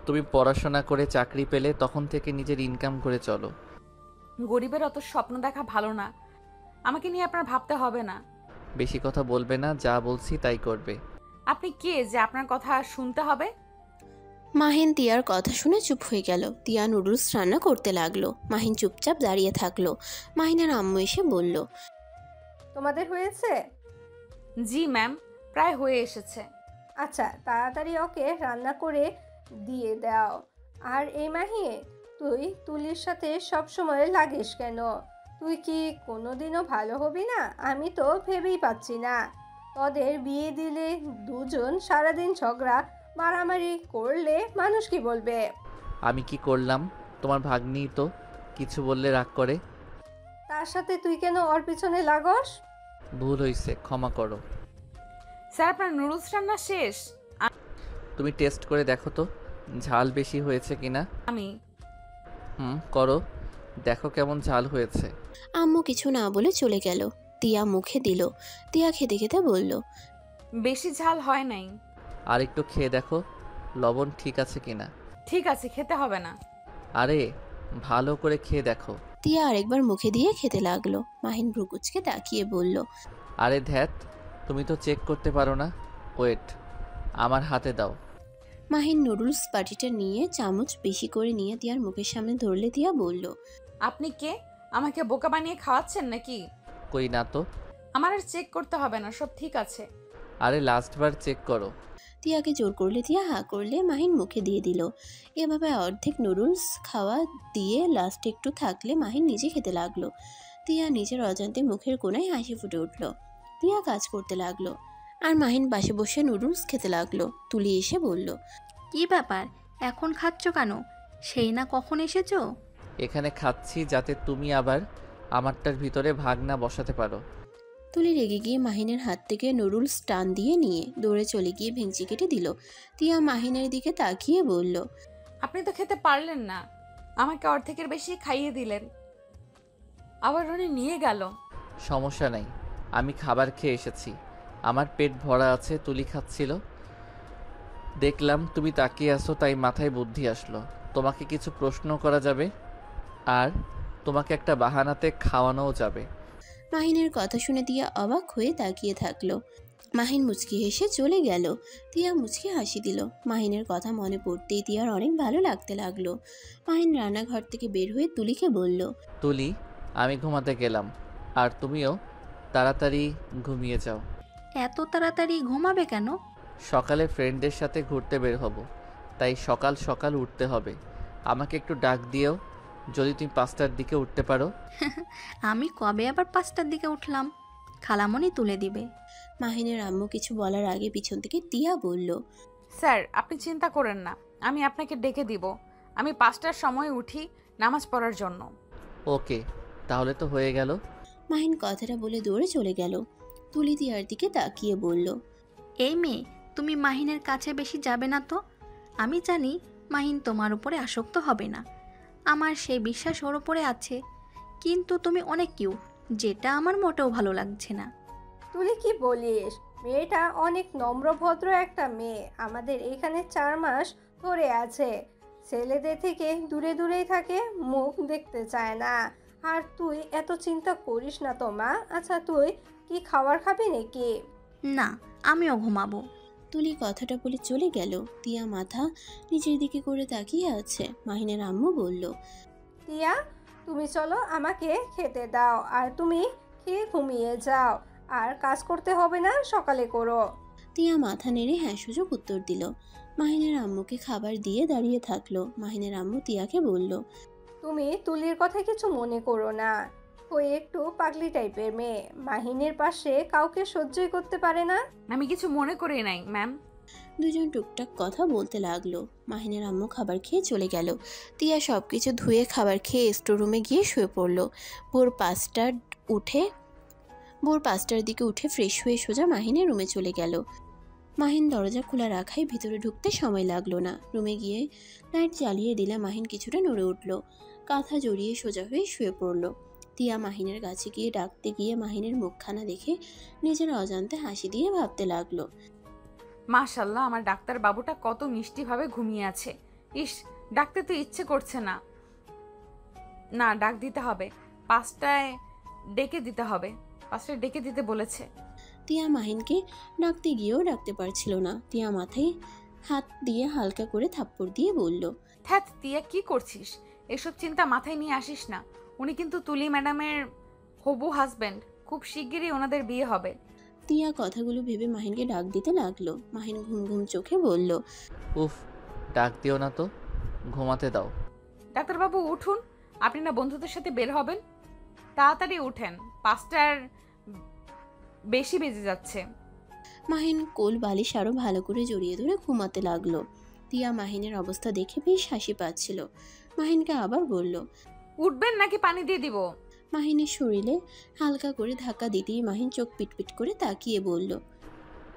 তুমি পড়াশোনা করে চাকরি পেলে তখন থেকে নিজের ইনকাম করে চলো।
গরিবের অত স্বপ্ন দেখা ভালো না, আমাকে নিয়ে আপনার ভাবতে হবে না।
বেশি কথা বলবে না, যা বলছি তাই করবে।
আপনি কে যে আপনার কথা শুনতে হবে?
মাহিন তিয়ার কথা শুনে চুপ হয়ে গেল। তিয়া নুডলস রান্না করতে লাগলো। মাহিন চুপচাপ দাঁড়িয়ে থাকলো। মাহিনের আম্মু এসে বলল,
তোমাদের হয়েছে?
জি ম্যাম, প্রায় হয়ে এসেছে।
আচ্ছা, তাড়াতাড়ি ওকে রান্না করে দিয়ে দাও। আর এই মাহি, তুই তুলির সাথে সবসময় লাগিস কেন? তুই কি কোনোদিনও ভালো হবি না? আমি তো ভেবেই পাচ্ছি না। তোদের বিয়ে দিলে দুজন সারাদিন ঝগড়া মারামারি করলে মানুষ কি বলবে?
আমি কি করলাম? তোমার ভাগ্নি তো কিছু বললে রাগ করে।
তার সাথে তুই কেন ওর পিছনে লাগস?
ভুল হয়েছে, ক্ষমা করো।
স্যার আপনার নুডলস রান্না শেষ?
তুমি টেস্ট করে দেখো তো ঝাল বেশি হয়েছে কিনা।
আমি
করো, দেখো কেমন ঝাল হয়েছে।
আম্মু কিছু না বলে চলে গেল। তিয়া মুখে দিল। তিয়া খেতে খেতে বলল,
বেশি ঝাল হয় নাই।
আর একটু খেয়ে দেখো লবণ ঠিক আছে কিনা।
ঠিক আছে, খেতে হবে না।
আরে ভালো করে খেয়ে দেখো।
তিয়া আরেকবার মুখে দিয়ে খেতে লাগলো। মাহিন ভ্রুকুচকে তাকিয়ে বলল,
আরে ধ্যাত, তুমি তো চেক করতে পারো না। ওয়েট, আমার হাতে দাও।
মাহিন নুডলস বাটিটা নিয়ে চামচ বেশি করে নিয়ে তিয়ার মুখের সামনে ধরলে তিয়া বলল,
আপনি কে? আমাকে বোকা বানিয়ে খাওয়াচ্ছেন নাকি?
কই না তো।
আমার আর চেক করতে হবে না, সব ঠিক আছে।
আরে লাস্টবার চেক করো।
তিয়াকে জোর করলে তিয়া হা করলে মাহিন মুখে দিয়ে দিল। এভাবে অর্ধেক নুডলস খাওয়া দিয়ে লাস্টে একটু থাকলে মাহিন নিজে খেতে লাগলো। তিয়া নিজের অজান্তে মুখের কোণায় হাসি ফুটে উঠল। তিয়া কাজ করতে লাগলো আর মাহিন পাশে বসে নুডলস খেতে লাগলো। তুলি এসে বলল,
কি ব্যাপার, এখন খাচ্ছ কেন? সেই না কখন এসেছো?
এখানে খাচ্ছি যাতে তুমি আবার আমারটার ভিতরে ভাগ না বসাতে পারো।
তুলি রেগে গিয়ে মাহিনের হাত থেকে নুডলস টান দিয়ে নিয়ে দৌড়ে চলে গিয়ে ভেঙচি কেটে দিল। তিয়া মাহিনের দিকে তাকিয়ে বলল,
আপনি তো খেতে পারলেন না, আমাকে অর্ধেকের বেশি খাইয়ে দিলেন, আবার উনি নিয়ে গেল।
সমস্যা নাই, আমি খাবার খেয়ে এসেছি, আমার পেট ভরা আছে। তুলি খাচ্ছিল, দেখলাম তুমি তাকিয়ে আসো, তাই মাথায় বুদ্ধি আসলো তোমাকে কিছু প্রশ্ন করা যাবে আর তোমাকে একটা বাহানাতে খাওয়ানোও যাবে।
মাহিনের কথা শুনে তিয়া অবাক হয়ে তাকিয়ে থাকলো। মাহিন মুচকি হেসে চলে গেল। তিয়া মুচকি হাসি দিল। মাহিনের কথা মনে পড়তেই তিয়ার অনেক ভালো লাগতে লাগলো। মাহিন রান্নাঘর থেকে বের হয়ে তুলিকে বলল,
তুলি, আমি ঘুমাতে গেলাম, আর তুমিও তাড়াতাড়ি ঘুমিয়ে যাও।
এত তাড়াতাড়ি ঘুমাবে কেন?
সকালে ফ্রেন্ডদের সাথে ঘুরতে বের হব, তাই সকাল সকাল উঠতে হবে। আমাকে একটু ডাক দিও যদি তুমি 5টার দিকে উঠতে পারো।
আমি কবে আবার 5টার দিকে উঠলাম? খালামণি তুলে দিবে।
মাহিনের আম্মু কিছু বলার আগে পিছন থেকে তিয়া বলল,
স্যার আপনি চিন্তা করেন না, আমি আপনাকে ডেকে দিব। আমি 5টার সময় উঠি নামাজ পড়ার জন্য।
ওকে, তাহলে তো হয়ে গেল।
মাহিন কথাটা বলে দৌড়ে চলে গেল। তুলি তিয়ার দিকে তাকিয়ে বলল,
এই মেয়ে, তুমি মাহিনের কাছে বেশি যাবে না তো। আমি জানি মাহিন তোমার উপরে আসক্ত হবে না, আমার সেই বিশ্বাস ওর উপরে আছে। কিন্তু তুমি অনেক কিউট, যেটা আমার মোটেও ভালো লাগছে না।
তুই কি বলিস? মেয়েটা অনেক নম্রভদ্র একটা মেয়ে, আমাদের এখানে 4 মাস ধরে আছে। ছেলেদের থেকে দূরে দূরেই থাকে, মুখ দেখতে চায় না। আর তুই এত চিন্তা করিস না তো মা। আচ্ছা, তুই কি খাবার খাবি নাকি?
না, আমিও ঘুমাবো।
তুলি কথাটা বলে চলে গেল। তিয়া মাথা নিচের দিকে করে তাকিয়ে আছে। মাহিনের আম্মু বলল,
টিয়া, তুমি চলো, আমাকে খেতে দাও। আর তুমি খেয়ে ঘুমিয়ে যাও, আর কাজ করতে হবে না, সকালে করো।
তিয়া মাথা নেড়ে হ্যাঁ সুযোগ উত্তর দিল। মাহিনের আম্মুকে খাবার দিয়ে দাঁড়িয়ে থাকলো। মাহিনের আম্মু তিয়াকে বলল,
তুমি তুলির কথা কিছু মনে করো না, ওই একটু পাগলি টাইপের মেয়ে, মাহিনের পাশে কাউকে সহ্যই করতে পারে না।
আমি কিছু মনে করি নাই ম্যাম।
দুজন টুকটাক কথা বলতে লাগলো। মাহিনের আম্মু খাবার খেয়ে চলে গেল। তিয়া সবকিছু ধুয়ে খাবার খেয়ে স্টোররুমে গিয়ে শুয়ে পড়ল। ভোর 5টার দিকে উঠে ফ্রেশ হয়ে সোজা মাহিনের রুমে চলে গেল। মাহিন দরজা খোলা রাখায় ভিতরে ঢুকতে সময় লাগলো না। রুমে গিয়ে লাইট জ্বালিয়ে দিলে মাহিন কিছুটা নড়ে উঠল। কাঁথা জড়িয়ে সোজা হয়ে শুয়ে পড়ল। তিয়া মাহিনের কাছে গিয়ে ডাকতে গিয়ে মাহিনের মুখখানা দেখে নিজের অজান্তে হাসি দিয়ে ভাবতে লাগলো।
মাশাল্লাহ, আমার ডাক্তার বাবুটা কত মিষ্টিভাবে ঘুমিয়ে আছে। ইস, ডাকতে তো ইচ্ছে করছে না। না, ডাক দিতে হবে। 5টায় ডেকে দিতে হবে। 5টায় ডেকে দিতে বলেছে।
তিয়া মাহিনকে ডাকতে গিয়েও ডাকতে পারছিল না। তিয়া মাথায় হাত দিয়ে হালকা করে থাপ্পড় দিয়ে বলল,
থ্যাত তিয়া, কি করছিস? এসব চিন্তা মাথায় নিয়ে আসিস না। উনি কিন্তু তুলি ম্যাডামের হবু হাজবেন্ড। খুব শিগগিরই ওনাদের বিয়ে হবে।
তিয়া কথাগুলো ভেবে মাহিনকে ডাক দিতে লাগলো। মাহিন ঘুম ঘুম চোখে বলল,
উফ, ডাক দিও না তো, ঘুমাতে দাও।
ডাক্তারবাবু উঠুন, আপনি না বন্ধুদের সাথে বের হবেন? তাড়াতাড়ি উঠেন, 5টার বেশি বেজে যাচ্ছে।
মাহিন কোল বালিশ আরো ভালো করে জড়িয়ে ধরে ঘুমাতে লাগলো। তিয়া মাহিনের অবস্থা দেখে বেশ হাসি পাচ্ছিল। মাহিনকে আবার বলল,
উঠবেন নাকি পানি দিয়ে দিব?
মাহিনের শরীরে হালকা করে ধাক্কা দিতেই মাহিন চোখ পিটপিট করে তাকিয়ে বলল,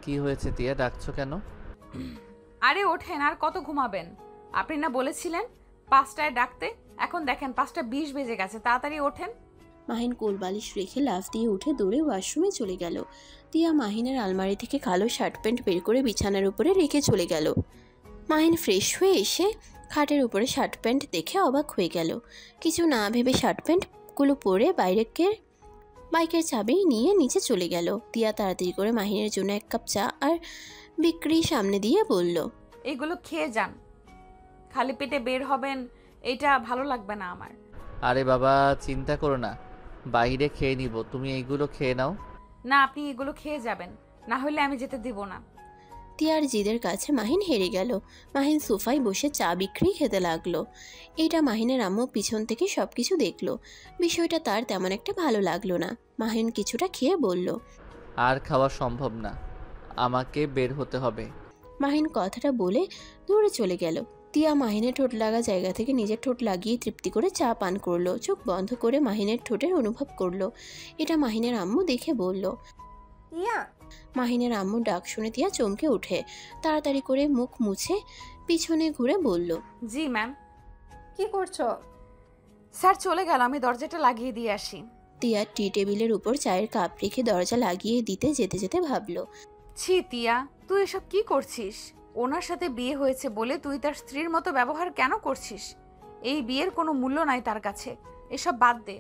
কি হয়েছে তিয়া, ডাকছো কেন?
আরে ওঠেন, আর কত ঘুমাবেন? আপনি না বলেছিলেন 5টায় ডাকতে। এখন দেখেন 5টা 20 বেজে গেছে। তাড়াতাড়ি ওঠেন।
মাহিন কোল বালিশ রেখে লাফ দিয়ে উঠে দৌড়ে ওয়াশরুমে চলে গেল। তিয়া মাহিনের আলমারি থেকে কালো শার্ট প্যান্ট বের করে বিছানার উপরে রেখে চলে গেল। মাহিন ফ্রেশ হয়ে এসে খাটের উপরে শার্ট প্যান্ট দেখে অবাক হয়ে গেল। কিছু না ভেবে শার্ট প্যান্টগুলো পরে বাইকের চাবি নিয়ে নিচে চলে গেল। তিয়া তাড়াতাড়ি করে মাহিনের জন্য 1 কাপ চা আর বিক্রি সামনে দিয়ে বলল,
এইগুলো খেয়ে যান। খালি পেটে বের হবেন, এটা ভালো লাগবে না আমার।
আরে বাবা, চিন্তা করো না, বাইরে খেয়ে নিব, তুমি এইগুলো খেয়ে নাও।
না, আপনি এগুলো খেয়ে যাবেন, না হলে আমি যেতে দিব না।
তিয়ার জিদের কাছে মাহিন হেরে গেল। মাহিন সোফায় বসে চা বিক্রি খেতে লাগলো। এটা মাহিনের আম্মু পিছন থেকে সবকিছু দেখলো। বিষয়টা তার তেমন একটা ভালো লাগলো না। মাহিন কিছুটা খেয়ে বলল,
আর খাওয়া সম্ভব না, আমাকে বের হতে হবে।
মাহিন কথাটা বলে দূরে চলে গেল। তিয়া মাহিনের ঠোঁট লাগা জায়গা থেকে নিজের ঠোঁট লাগিয়ে তৃপ্তি করে চা পান করলো। চোখ বন্ধ করে মাহিনের ঠোঁটের অনুভব করলো। এটা মাহিনের আম্মু দেখে বলল,
তিয়া,
মাহিনের আম্মুর ডাক শুনে তিয়া চমকে উঠে তাড়াতাড়ি করে মুখ মুছে পিছনে ঘুরে বলল,
জি ম্যাম।
কি করছো?
স্যার চলে গেল, আমি দরজাটা লাগিয়ে দিয়ে আসি।
তিয়া টি টেবিলের উপর চায়ের কাপ রেখে দরজা লাগিয়ে দিতে যেতে যেতে ভাবল,
ছি তিয়া, তুই এসব কি করছিস? ওনার সাথে বিয়ে হয়েছে বলে তুই তার স্ত্রীর মতো ব্যবহার কেন করছিস? এই বিয়ের কোনো মূল্য নাই তার কাছে। এসব বাদ দে।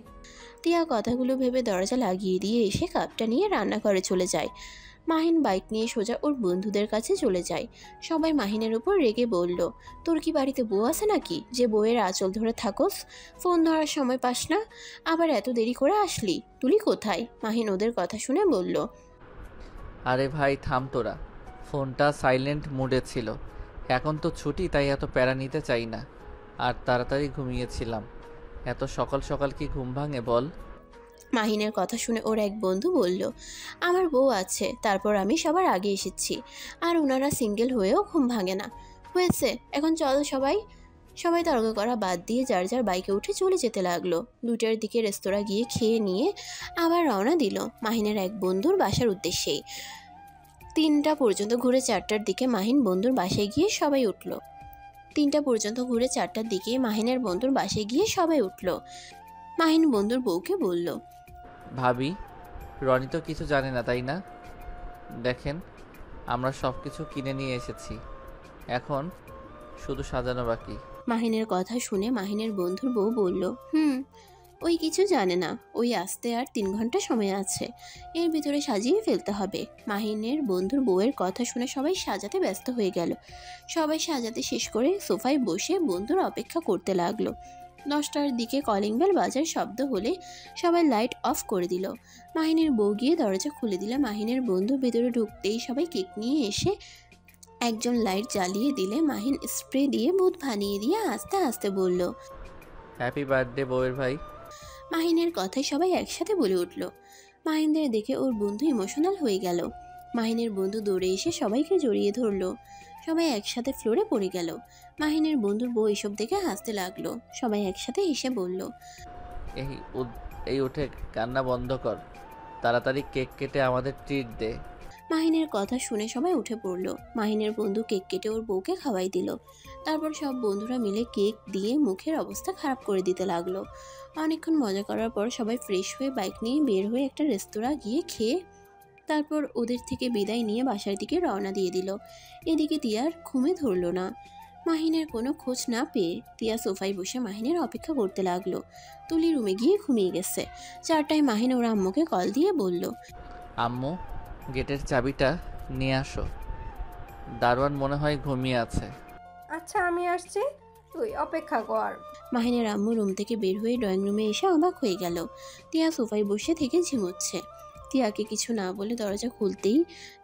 তিয়া কথাগুলো ভেবে দরজা লাগিয়ে দিয়ে এসে কাপটা নিয়ে রান্নাঘরে চলে যায়। মাহিন বাইক নিয়ে সোজা ওর বন্ধুদের কাছে চলে যায়। সবাই মাহিনের উপর রেগে বলল, তোর কি বাড়িতে বউ আছে নাকি যে বউয়ের আঁচল ধরে থাকোস? ফোন ধরার সময় পাস না, আবার এত দেরি করে আসলি, তুলি কোথায়? মাহিন ওদের কথা শুনে বলল,
আরে ভাই থাম তোরা, ফোনটা সাইলেন্ট মোডে ছিল, এখন তো ছুটি তাই এত প্যারা নিতে চাই না, আর তাড়াতাড়ি ঘুমিয়েছিলাম। এত সকাল সকাল কি ঘুম ভাঙে বল?
মাহিনের কথা শুনে ওর এক বন্ধু বলল, আমার বউ আছে, তারপর আমি সবার আগে এসেছি, আর ওনারা সিঙ্গেল হয়েও ঘুম ভাঙে না। হয়েছে, এখন চলো সবাই। সবাই তর্ক করা বাদ দিয়ে যার যার বাইকে উঠে চলে যেতে লাগলো। 2টার দিকে রেস্তোরাঁ গিয়ে খেয়ে নিয়ে আবার রওনা দিল মাহিনের এক বন্ধুর বাসার উদ্দেশ্যেই। 3টা পর্যন্ত ঘুরে 4টার দিকে মাহিন বন্ধুর বাসায় গিয়ে সবাই উঠল। 3টা পর্যন্ত ঘুরে 4টার দিকে মাহিনের বন্ধুর বাসায় গিয়ে সবাই উঠল। মাহিন বন্ধুর বউকে বলল,
ভাবি, রনি তো কিছু জানে না তাই না? দেখেন, আমরা সব কিছু কিনে নিয়ে এসেছি, এখন শুধু সাজানো বাকি।
মাহিনের কথা শুনে মাহিনের বন্ধুর বউ বলল, ওই কিছু জানে না, ওই আসতে আর 3 ঘন্টা সময় আছে, এর ভিতরে সাজিয়ে ফেলতে হবে। মাহিনের বন্ধুর বউয়ের কথা শুনে সবাই সাজাতে ব্যস্ত হয়ে গেল। সবাই সাজাতে শেষ করে সোফায় বসে বন্ধুর অপেক্ষা করতে লাগলো। 10টার দিকে কলিং বেল বাজার শব্দ হলে সবাই লাইট অফ করে দিল। মাহিনের বউ গিয়ে দরজা খুলে দিলে মাহিনের বন্ধু ভেতরে ঢুকতেই সবাই কেক নিয়ে এসে একজন লাইট জ্বালিয়ে দিলে মাহিন স্প্রে দিয়ে ভূত বানিয়ে দিয়ে আস্তে আস্তে বলল,
হ্যাপি বার্থডে বউয়ের ভাই।
মাহিনের কথায় সবাই একসাথে বলে উঠল। মাহিনদের দেখে ওর বন্ধু ইমোশনাল হয়ে গেল। মাহিনের বন্ধু দৌড়ে এসে সবাইকে জড়িয়ে ধরলো। সবাই একসাথে ফ্লোরে পড়ে গেল। মাহিনের বন্ধুর বউ এসব দেখে হাসতে লাগলো। সবাই একসাথে এসে বলল,
এই উঠে কান্না বন্ধ কর, তাড়াতাড়ি কেক কেটে আমাদের ট্রিট দে।
মাহিনের কথা শুনে সবাই উঠে পড়লো। মাহিনের বন্ধু কেক কেটে ওর বউকে খাওয়াই দিল। তারপর সব বন্ধুরা মিলে কেক দিয়ে মুখের অবস্থা খারাপ করে দিতে লাগলো। অনেকক্ষণ মজা করার পর সবাই ফ্রেশ হয়ে বাইক নিয়ে বের হয়ে একটা রেস্তোরাঁ গিয়ে খেয়ে তারপর ওদের থেকে বিদায় নিয়ে বাসার দিকে রওনা দিয়ে দিল। এদিকে তিয়ার ঘুমে ধরলো না। মাহিনের কোনো খোঁজ না পেয়ে তিয়া সোফায় বসে মাহিনের অপেক্ষা করতে লাগলো। তুলি রুমে গিয়ে ঘুমিয়ে গেছে। 4টায় মাহিন ওর আম্মুকে কল দিয়ে বলল,
আম্মু, গেটের চাবিটা নিয়ে আসো। দারোয়ান মনে হয় ঘুমিয়ে আছে।
আচ্ছা আমি আসছি, তুই অপেক্ষা কর।
মাহিনের আম্মু রুম থেকে বের হয়ে ড্রয়িং রুমে এসে অবাক হয়ে গেল। তিয়া সোফায় বসে থেকে ঝিমুচ্ছে। তিয়াকে কিছু না বলে দরজা খুলতেই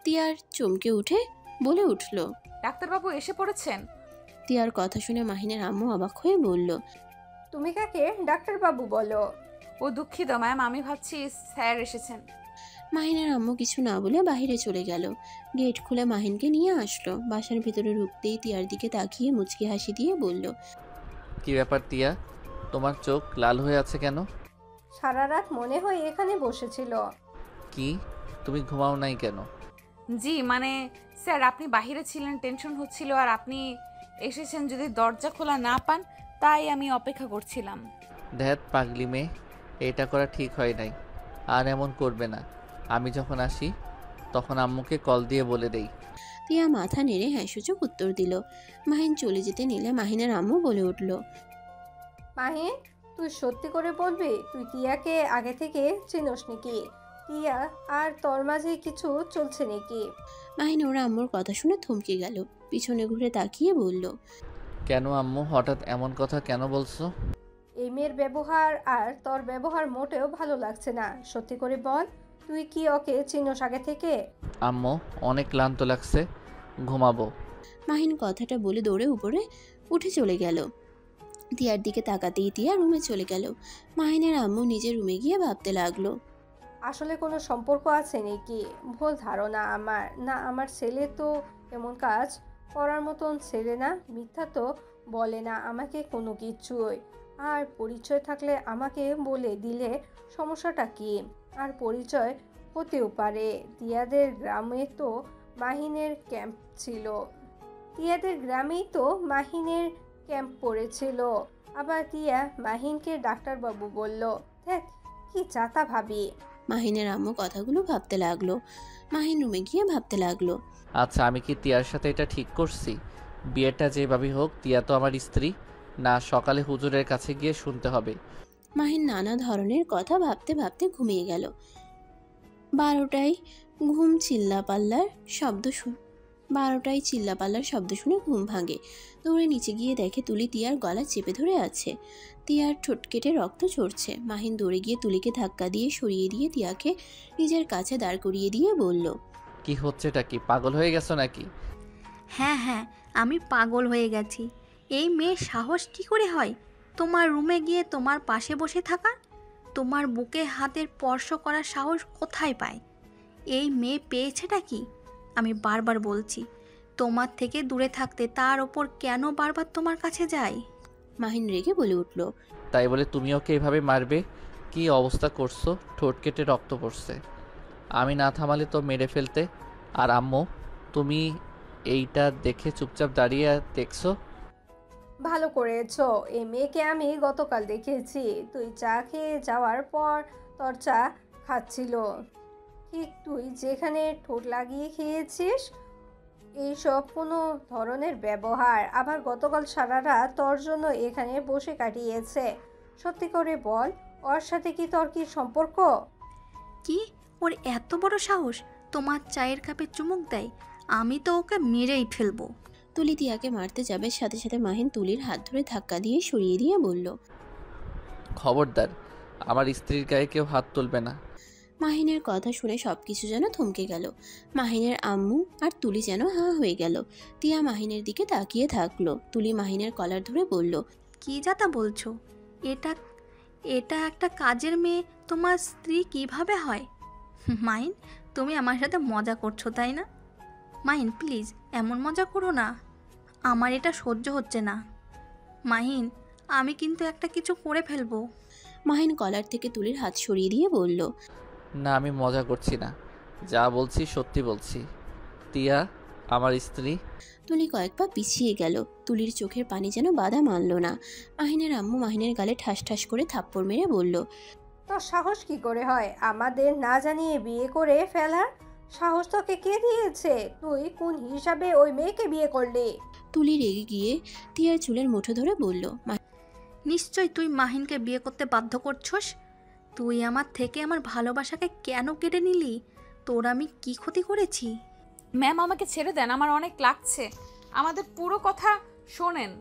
তিয়ার চমকে উঠে বলে উঠল।
ডাক্তারবাবু এসে পড়েছেন?
তিয়ার কথা শুনে মাহিনের আম্মু অবাক হয়ে বলল,
তুমি কাকে ডাক্তারবাবু বলো?
ও দুঃখিত ম্যাম, আমি ভাবছি স্যার এসেছেন।
মাহিনের আম্মু কিছু না বলে বাইরে চলে গেল। গেট খুলে মাহিনকে নিয়ে আসলো। বাসার ভিতরে ঢুকতেই তিয়ার দিকে তাকিয়ে মুচকি হাসি দিয়ে বলল,
কি ব্যাপার তিয়া, তোমার চোখ লাল হয়ে আছে কেন?
সারা রাত মনে হয় এখানে বসেছিল।
কি, তুমি ঘুমাও নাই কেন?
জি মানে স্যার, আপনি বাইরে ছিলেন, টেনশন হচ্ছিল, আর আপনি এসেছেন যদি দরজা খোলা না পান, তাই আমি অপেক্ষা করছিলাম।
ধ্যাত পাগলি মেয়ে, এটা করা ঠিক হয় নাই। আর এমন করবে না। আমি যখন আসি তখন আম্মুকে কল দিয়ে বলে দেই।
তিয়া মাথা নেড়ে হ্যাঁ সূচক উত্তর দিল। মাহিন চলে যেতে নিলে মাহিনের আম্মু বলে উঠল,
মাহিন, তুই সত্যি করে বলবি তুই টিয়াকে আগে থেকে চিনোস নাকি? টিয়া আর তোর মাঝে কিছু চলছে নাকি?
মাহিন ওর আম্মুর কথা শুনে থমকে গেল। পিছনে ঘুরে তাকিয়ে বলল,
কেন আম্মু, হঠাৎ এমন কথা কেন বলছো?
এই মেয়ের ব্যবহার আর তোর ব্যবহার মোটেও ভালো লাগছে না। সত্যি করে বল, তুই কি ওকে চিনোস আগে থেকে?
আম্মু, অনেক ক্লান্ত লাগছে, ঘুমাবো।
মাহিন কথাটা বলে দৌড়ে উপরে উঠে চলে গেল। তিয়ার দিকে তাকাতেই তিয়া রুমে চলে গেল। মাহিনের আম্মু নিজের রুমে গিয়ে ভাবতে লাগলো,
আসলে কোনো সম্পর্ক আছে নাকি? ভুল ধারণা আমার। না, আমার ছেলে তো এমন কাজ করার মতন ছেলে না। মিথ্যা তো বলে না আমাকে কোনো কিছুই। আর পরিচয় থাকলে আমাকে বলে দিলে সমস্যাটা কি? আর পরিচয় হতেও পারে। তিয়াদের গ্রামে তো মাহিনের ক্যাম্প ছিল। তিয়াদের গ্রামেই তো মাহিনের ক্যাম্প পড়েছিল। আবার তিয়া মাহিনকে ডাক্তারবাবু বলল। দেখ কি চাতা ভাবি।
মাহিনের আম্মু কথাগুলো ভাবতে লাগলো। মাহিন রুমে গিয়ে ভাবতে লাগলো,
আচ্ছা, আমি কি তিয়ার সাথে এটা ঠিক করছি? বিয়েটা যেভাবেই হোক, তিয়া তো আমার স্ত্রী না। সকালে হুজুরের কাছে গিয়ে শুনতে হবে।
মাহিন নানা ধরনের কথা ভাবতে ভাবতে ঘুমিয়ে গেল। 12টায় চিল্লাপাল্লার শব্দ শুনে ঘুম ভাঙে। দৌড়ে নিচে গিয়ে দেখে তুলি তিয়ার গলা চেপে ধরে আছে। তিয়ার ঠোঁট কেটে রক্ত ঝরছে। মাহিন দৌড়ে গিয়ে তুলিকে ধাক্কা দিয়ে সরিয়ে দিয়ে তিয়াকে নিজের কাছে দাঁড় করিয়ে দিয়ে বলল,
কি হচ্ছেটা কি, পাগল হয়ে গেছো নাকি?
হ্যাঁ হ্যাঁ, আমি পাগল হয়ে গেছি। এই মেয়ের সাহস কী করে হয় তোমার রুমে গিয়ে তোমার পাশে বসে থাকার? তোমার বুকে হাতের স্পর্শ করার সাহস কোথায় পায়? এই মেয়ে পেয়েছেটা কি? আমি বারবার বলছি তোমার থেকে দূরে থাকতে, তার ওপর কেন বারবার তোমার কাছে যায়?
মাহিন রেগে বলে উঠল,
তাই বলে তুমি ওকে এভাবে মারবে? কি অবস্থা করছো, ঠোঁট কেটে রক্ত পড়ছে। আমি না থামালে তো মেরে ফেলতে। আর আম্মু, তুমি এইটা দেখে চুপচাপ দাঁড়িয়ে দেখছো?
ভালো করেছো। এই মেয়েকে আমি গতকাল দেখেছি। তুই চা খেয়ে যাওয়ার পর তোর চা খাচ্ছিল। ঠিক তুই যেখানে ঠোঁট লাগিয়ে খেয়েছিস, এইসব কোনো ধরনের ব্যবহার। আবার গতকাল সারা রাত তোর জন্য এখানে বসে কাটিয়েছে। সত্যি করে বল, ওর সাথে কি তোর কি সম্পর্ক?
কি, ওর এত বড় সাহস তোমার চায়ের কাপে চুমুক দেয়? আমি তো ওকে মেরেই ফেলবো।
তুলি তিয়াকে মারতে যাবে, সাথে সাথে মাহিন তুলির হাত ধরে ধাক্কা দিয়ে সরিয়ে দিয়ে বলল,
খবরদার, আমার স্ত্রীর গায়ে কেউ হাত তুলবে না।
মাহিনের কথা শুনে সবকিছু যেন থমকে গেল। মাহিনের আম্মু আর তুলি যেন হাঁ হয়ে গেল। তিয়া মাহিনের দিকে তাকিয়ে থাকলো। তুলি মাহিনের কলার ধরে বলল,
কি যাতা বলছো? এটা এটা একটা কাজের মেয়ে তোমার স্ত্রী কিভাবে হয়? মাইন, তুমি আমার সাথে মজা করছো তাই না? মাহিন প্লিজ এমন মজা করো না, আমার এটা সহ্য হচ্ছে না। মাহিন, আমি কিন্তু একটা কিছু করে ফেলবো।
মাহিন কলার থেকে তুলির হাত সরিয়ে দিয়ে বলল,
না, আমি মজা করছি না। যা বলছি সত্যি বলছি। তিয়া আমার স্ত্রী।
তুলি কয়েক পা পিছিয়ে গেল। তুলির চোখের পানি যেন বাধা মানল না। মাহিনের আম্মু মাহিনের গালে ঠাস ঠাস করে থাপ্পড় মেরে বলল,
তোর সাহস কি করে হয় আমাদের না জানিয়ে বিয়ে করে ফেলার? সাহস তোকে কে দিয়েছে? তুই কোন হিসাবে ওই মেয়েকে বিয়ে করলি?
তুলি রেগে গিয়ে তিয়ার চুলের মুঠো ধরে বলল,
নিশ্চয় তুই মাহিনকে বিয়ে করতে বাধ্য করছস। তুই আমার থেকে আমার ভালোবাসাকে কেন কেড়ে নিলি? তোর আমি কি ক্ষতি করেছি?
ম্যাম আমাকে ছেড়ে দেন, আমার অনেক লাগছে। আমাদের পুরো কথা শোনেন।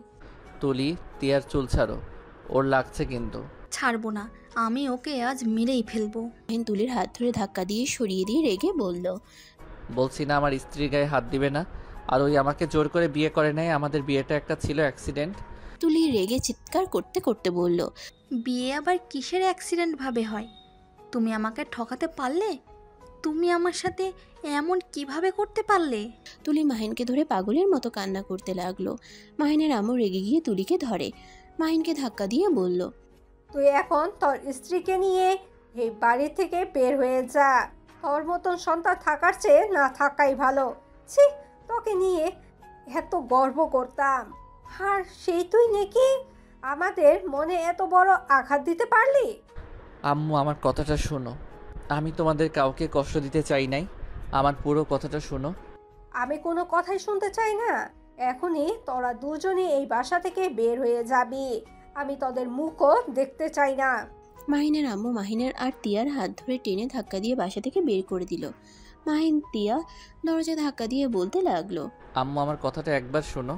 তুলি তিয়ার চুল ছাড়ো, ওর লাগছে কিন্তু।
ছাড়বো না, আমি ওকে আজ মেরেই ফেলবো।
মাহিন তুলির হাত ধরে ধাক্কা দিয়ে সরিয়ে দিয়ে রেগে বলল,
বলছি না আমার স্ত্রীর গায়ে হাত দিবে না। আর ওই আমাকে জোর করে বিয়ে করে নেয়, আমাদের বিয়েটা একটা ছিল অ্যাক্সিডেন্ট।
তুলি রেগে চিৎকার করতে করতে বলল,
বিয়ে আবার কিসের অ্যাক্সিডেন্ট ভাবে হয়? তুমি আমাকে ঠকাতে পারলে? তুমি আমার সাথে এমন কিভাবে করতে পারলে?
তুলি মাহিনকে ধরে পাগলের মতো কান্না করতে লাগলো। মাহিনের আম্মু রেগে গিয়ে তুলিকে ধরে মাহিনকে ধাক্কা দিয়ে বলল,
তুই এখন তোর স্ত্রীকে নিয়ে এই বাড়ি থেকে বের হয়ে যা। তোর মতন সন্তান থাকার চেয়ে না থাকাই ভালো। ছি, তোকে নিয়ে এত গর্ব করতাম, আর সেই তুই নাকি আমাদের মনে এত বড় আঘাত দিতে পারলি?
আম্মু আমার কথাটা শোনো, আমি তোমাদের কাউকে কষ্ট দিতে চাই নাই, আমার পুরো কথাটা শোনো।
আমি কোনো কথাই শুনতে চাই না। এখনই তোরা দুজনে এই বাসা থেকে বের হয়ে যাবি। আমি তোদের মুখও দেখতে চাই না।
মাহিনের আম্মু মাহিনের আর তিয়ার হাত ধরে টেনে ধাক্কা দিয়ে বাসা থেকে বের করে দিল। মাহিন তিয়া দরজা ধাক্কা দিয়ে বলতে লাগলো,
আম্মু আমার কথাটা একবার শোনো।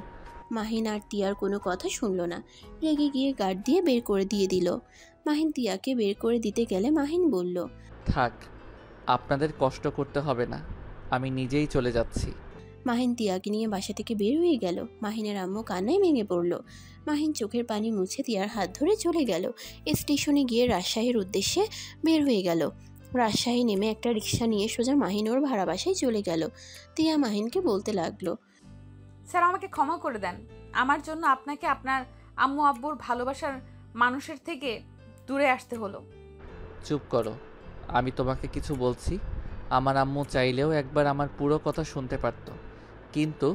মাহিন আর তিয়ার কোনো কথা শুনল না, রেগে গিয়ে গার্ড দিয়ে বের করে দিয়ে দিল। মাহিন তিয়াকে বের করে দিতে গেলে মাহিন বলল,
থাক, আপনাদের কষ্ট করতে হবে না, আমি নিজেই চলে যাচ্ছি।
মাহিন তিয়াকে নিয়ে বাসা থেকে বের হয়ে গেল। মাহিনের আম্মু কান্নায় ভেঙে পড়ল। মাহিন চোখের পানি মুছে তিয়ার হাত ধরে চলে গেল। স্টেশনে গিয়ে রাজশাহীর উদ্দেশ্যে বের হয়ে গেল। রাজশাহী নেমে একটা রিক্সা নিয়ে সোজা মাহিন ওর ভাড়া বাসায় চলে গেল। তিয়া মাহিনকে বলতে লাগলো,
স্যার আমাকে ক্ষমা করে দেন, আমার জন্য আপনাকে আপনার আম্মু আব্বুর ভালোবাসার মানুষের থেকে দূরে আসতে হলো।
চুপ করো, আমি তোমাকে কিছু বলছি। আমার আম্মু চাইলেও একবার আমার পুরো কথা শুনতে পারতো, কিন্তু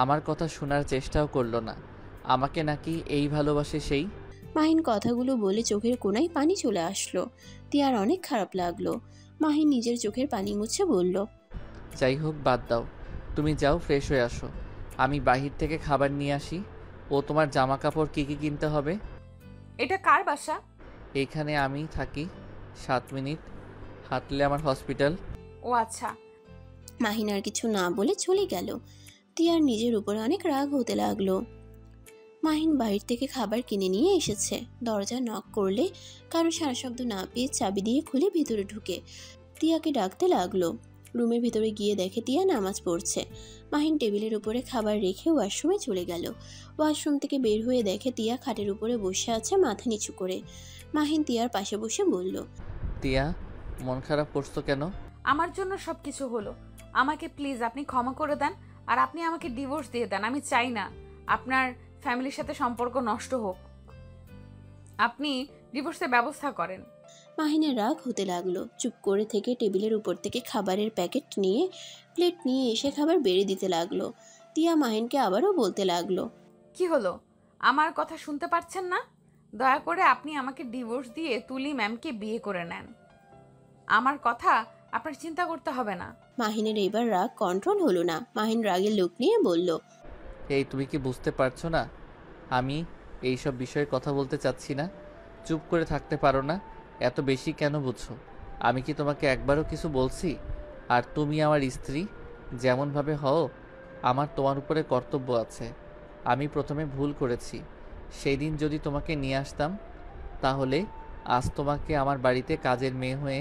আমার কথা শোনার চেষ্টাও করলো না। আমাকে নাকি এই ভালোবাসে সেই।
মাহিন কথাগুলো বলে চোখের কোণায় পানি চলে আসলো। তিয়ার অনেক খারাপ লাগলো। মাহিন নিজের চোখের পানি মুছে বলল,
যাই হোক বাদ দাও, তুমি যাও ফ্রেশ হয়ে আসো, আমি বাহির থেকে খাবার নিয়ে আসি। ও তোমার জামা কাপড় কী কী কিনতে হবে।
এটা কার বাসা?
এইখানে আমি থাকি, 7 মিনিট হাঁটলে আমার হসপিটাল।
ও আচ্ছা।
মাহিন আর কিছু না বলে চলে গেল। তিয়ার নিজের উপরে অনেক রাগ হতে লাগলো। মাহিন বাইরে থেকে খাবার কিনে নিয়ে এসেছে। দরজা নক করলে কারো সারা শব্দ না পেয়ে চাবি দিয়ে খুলে ভিতরে ঢুকে তিয়াকে ডাকতে লাগলো। রুমের ভিতরে গিয়ে দেখে তিয়া নামাজ পড়ছে। মাহিন টেবিলের উপরে খাবার রেখে ওয়াশরুমে চলে গেল। ওয়াশরুম থেকে বের হয়ে দেখে তিয়া খাটের উপরে বসে আছে মাথা নিচু করে। মাহিন তিয়ার পাশে বসে বলল,
তিয়া, মন খারাপ করছো কেন?
আমার জন্য সব কিছু হলো, আমাকে প্লিজ আপনি ক্ষমা করে দেন, আর আপনি আমাকে ডিভোর্স দিয়ে দেন। আমি চাই না আপনার ফ্যামিলির সাথে সম্পর্ক নষ্ট হোক, আপনি ডিভোর্সের ব্যবস্থা করেন।
মাহিনের রাগ হতে লাগলো। চুপ করে থেকে টেবিলের উপর থেকে খাবারের প্যাকেট নিয়ে প্লেট নিয়ে এসে খাবার বেড়ে দিতে লাগলো। তিয়া মাহিনকে আবারও বলতে লাগলো,
কি হলো, আমার কথা শুনতে পাচ্ছেন না? দয়া করে আপনি আমাকে ডিভোর্স দিয়ে তুলি ম্যামকে বিয়ে করে নেন, আমার কথা আপনার চিন্তা করতে হবে না।
মাহিনের এবার রাগ কন্ট্রোল হলো না। মাহিন রাগের লোক নিয়ে বলল,
এই তুমি কি বুঝতে পারছো না আমি এইসব বিষয়ে কথা বলতে চাচ্ছি না? চুপ করে থাকতে পারো না? এত বেশি কেন বুঝছো? আমি কি তোমাকে একবারও কিছু বলছি? আর তুমি আমার স্ত্রী, যেমনভাবে হও আমার তোমার উপরে কর্তব্য আছে। আমি প্রথমে ভুল করেছি, সেই দিন যদি তোমাকে নিয়ে আসতাম তাহলে আজ তোমাকে আমার বাড়িতে কাজের মেয়ে হয়ে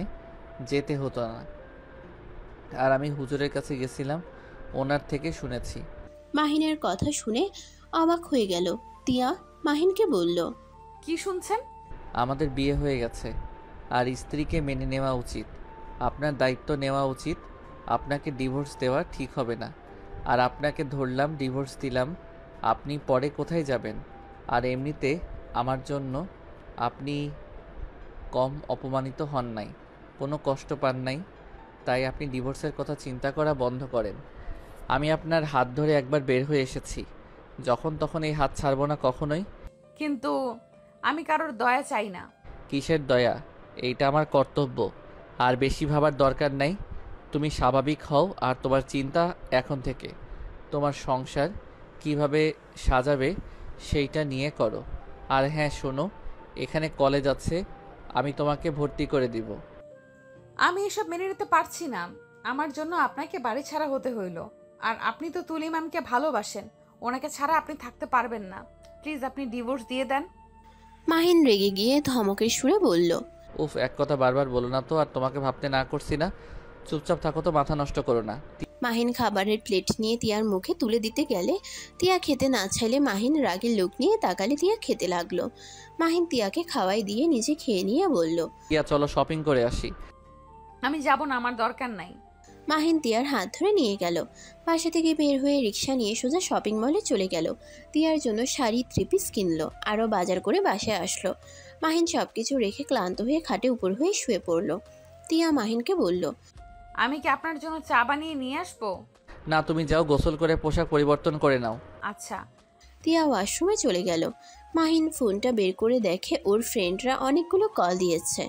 যেতে হতো না। আর আমি হুজুরের কাছে গেছিলাম, ওনার থেকে শুনেছি।
মাহিনের কথা শুনে অবাক হয়ে গেল। তিয়া মাহিনকে বলল,
কি শুনছেন?
আমাদের বিয়ে হয়ে গেছে, আর স্ত্রীকে মেনে নেওয়া উচিত, আপনার দায়িত্ব নেওয়া উচিত। আপনাকে ডিভোর্স দেওয়া ঠিক হবে না। আর আপনাকে ধরলাম, ডিভোর্স দিলাম, আপনি পরে কোথায় যাবেন? আর এমনিতে আমার জন্য আপনি কম অপমানিত হন নাই, কোনো কষ্ট পান নাই। তাই আপনি ডিভোর্সের কথা চিন্তা করা বন্ধ করেন। আমি আপনার হাত ধরে একবার বের হয়ে এসেছি, যখন তখন এই হাত ছাড়বো না কখনোই।
কিন্তু আমি কারোর দয়া চাই না।
কিসের দয়া? এইটা আমার কর্তব্য। আর বেশি ভাবার দরকার নাই। তুমি স্বাভাবিক হও, আর তোমার চিন্তা এখন থেকে তোমার সংসার কিভাবে সাজাবে সেইটা নিয়ে করো। আর হ্যাঁ শোনো, এখানে কলেজ আছে, আমি তোমাকে ভর্তি করে দিব।
আমি এসব মেনে নিতে পারছি না। আমার জন্য আপনাকে বাড়ি ছাড়া হতে হইল। আর আপনি তো তুলি ম্যামকে ভালোবাসেন, ওনাকে ছাড়া আপনি থাকতে পারবেন না। প্লিজ আপনি ডিভোর্স দিয়ে দেন।
মাহিন রেগে গিয়ে ধমকের সুরে বলল।
উফ, এক কথা বারবার বলো না তো। আর তোমাকে ভাবতে না করছি না। চুপচাপ থাকো তো, মাথা নষ্ট করো না।
মাহিন খাবারের প্লেট নিয়ে তিয়ার মুখে তুলে দিতে গেলে তিয়া খেতে না চাইলে মাহিন রাগের লোক নিয়ে তাকালে তিয়া খেতে লাগলো। মাহিন তিয়াকে খাওয়াই দিয়ে নিজে খেয়ে নিয়ে বলল।
ইয়া চলো শপিং করে আসি।
আমি যাব না, আমার দরকার নাই।
মাহিন তিয়ার হাত ধরে নিয়ে গেল। বাসা থেকে বের হয়ে রিক্সা নিয়ে সোজা শপিং মলে চলে গেল। তিয়ার জন্য শাড়ি 3 পিস কিনলো, আরও বাজার করে বাসায় আসলো। মাহিন সবকিছু রেখে ক্লান্ত হয়ে খাটে উপর হয়ে শুয়ে পড়ল। তিয়া মাহিনকে বলল।
আমি কি আপনার জন্য চা বানিয়ে নিয়ে আসবো?
না, তুমি যাও, গোসল করে পোশাক পরিবর্তন করে নাও।
আচ্ছা।
তিয়া ওয়াশরুমে চলে গেল। মাহিন ফোনটা বের করে দেখে ওর ফ্রেন্ডরা অনেকগুলো কল দিয়েছে।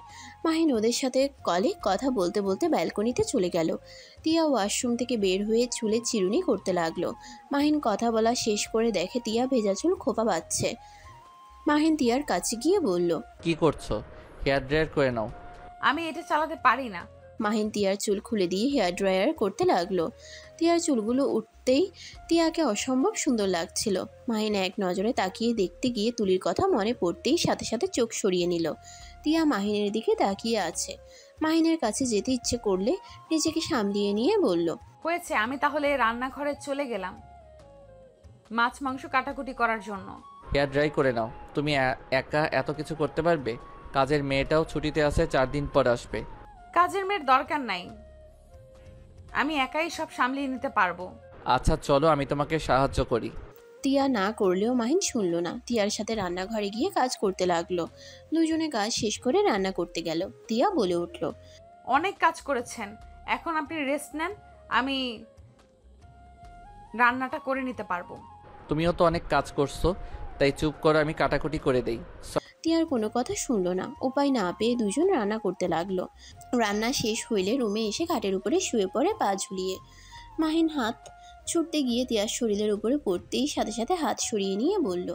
মাহিন ওদের সাথে কলে কথা বলতে বলতে ব্যালকনিতে চলে গেল। তিয়া ওয়াশরুম থেকে বের হয়ে চুলে চিরুনি করতে লাগলো। মাহিন কথা বলা শেষ করে দেখে তিয়া ভেজা চুল খোপা বাঁধছে। মাহিন তিয়ার কাছে গিয়ে বলল।
কি করছো? হেয়ার ড্রায়ার করে নাও।
আমি এটা চালাতে পারি না।
মাহিন তিয়ার চুল খুলে দিয়ে হেয়ার ড্রায়ার করতে লাগলো। তিয়ার চুলগুলো উঠতেই তিয়াকে অসম্ভব সুন্দর লাগছিল। মাহিন এক নজরে তাকিয়ে দেখতে গিয়ে তুলির কথা মনে পড়তেই সাথে সাথে চোখ সরিয়ে নিল। তিয়া মাহিনের দিকে তাকিয়ে আছে। মাহিনের কাছে যেতে ইচ্ছে করলে নিজেকে সামলিয়ে নিয়ে বলল।
হয়েছে, আমি তাহলে রান্নাঘরে চলে গেলাম মাছ মাংস কাটাকুটি করার জন্য।
হেয়ার ড্রাই করে নাও। তুমি একা এত কিছু করতে পারবে? কাজের মেয়েটাও ছুটিতে আছে, 4 দিন পর আসবে।
কাজের মেয়ের দরকার নাই, আমি একাই সব সামলিয়ে নিতে পারবো।
আচ্ছা চলো, আমি তোমাকে সাহায্য করি।
তিয়া না করলেও মাহিন শুনল না। তিয়ার সাথে রান্নাঘরে গিয়ে কাজ করতে লাগলো। দুজনে কাজ শেষ করে রান্না করতে গেল। তিয়া বলে উঠল।
অনেক কাজ করেছেন, এখন আপনি রেস্ট নেন, আমি রান্নাটা করে নিতে পারবো।
তুমিও তো অনেক কাজ করছো, তাই চুপ করো, আমি কাটাকুটি করে দেই।
তিয়ার কোনো কথা শুনলো না। উপায় না পেয়ে দুজন রান্না করতে লাগলো। রান্না শেষ হইলে রুমে এসে খাটের উপরে শুয়ে পড়ে পা ঝুলিয়ে। মাহিন হাত ছুটতে গিয়ে তিয়ার শরীরের উপরে পড়তেই সাথে সাথে হাত সরিয়ে নিয়ে বলল।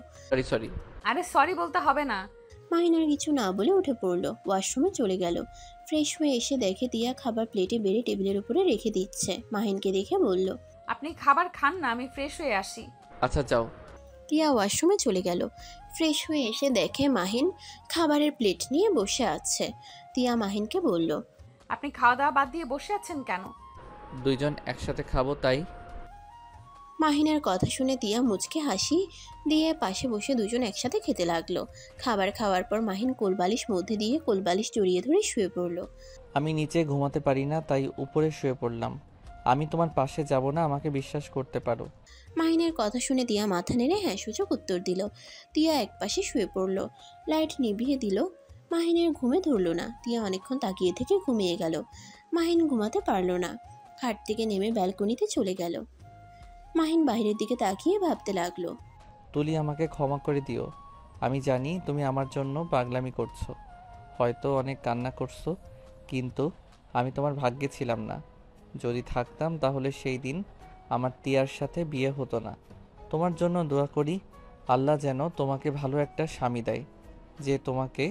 সরি।
আরে সরি বলতে হবে না।
মাহিন আর কিছু না বলে উঠে পড়লো। ওয়াশরুমে চলে গেল। ফ্রেশ হয়ে এসে দেখে তিয়া খাবার প্লেটে বেড়ে টেবিলের উপরে রেখে দিচ্ছে। মাহিনকে দেখে বলল।
আপনি খাবার খান না, আমি ফ্রেশ হয়ে আসি।
আচ্ছা যাও।
তিয়া ওয়াশরুমে চলে গেল। ফ্রেশ হয়ে এসে দেখে মাহিন খাবারের প্লেট নিয়ে বসে আছে। তিয়া মাহিনকে বলল।
আপনি খাওয়া দাওয়া বাদ দিয়ে বসে আছেন কেন?
দুইজন একসাথে খাবো তাই।
মাহিনের কথা শুনে তিয়া মুচকে হাসি দিয়ে পাশে বসে দুজন একসাথে খেতে লাগলো। খাবার খাওয়ার পর মাহিন কোলবালিশ মধ্যে দিয়ে কোলবালিশ জড়িয়ে ধরে শুয়ে পড়ল।
আমি নিচে ঘুমাতে পারি না, তাই উপরে শুয়ে পড়লাম। আমি তোমার পাশে যাব না, আমাকে বিশ্বাস করতে পারো।
মাহিনের কথা শুনে তিয়া মাথা নেড়ে হ্যাঁ সূচক উত্তর দিল। তিয়া একপাশে শুয়ে পড়ল। লাইট নিভিয়ে দিল। মাহিনের ঘুমে ধরল না। তিয়া অনেকক্ষণ তাকিয়ে থেকে ঘুমিয়ে গেল। মাহিন ঘুমাতে পারল না। খাট থেকে নেমে ব্যালকনিতে চলে গেল। মাহিন বাইরের দিকে তাকিয়ে ভাবতে লাগলো।
তুলি, আমাকে ক্ষমা করে দিও। আমি জানি তুমি আমার জন্য পাগলামি করছো, হয়তো অনেক কান্না করছো, কিন্তু আমি তোমার ভাগ্যে ছিলাম না। যদি থাকতাম তাহলে সেই দিন আমার তিয়ার সাথে বিয়ে হতো না। তোমার জন্য দোয়া করি, আল্লাহ যেন তোমাকে ভালো একটা স্বামী দেয়, যে তোমাকে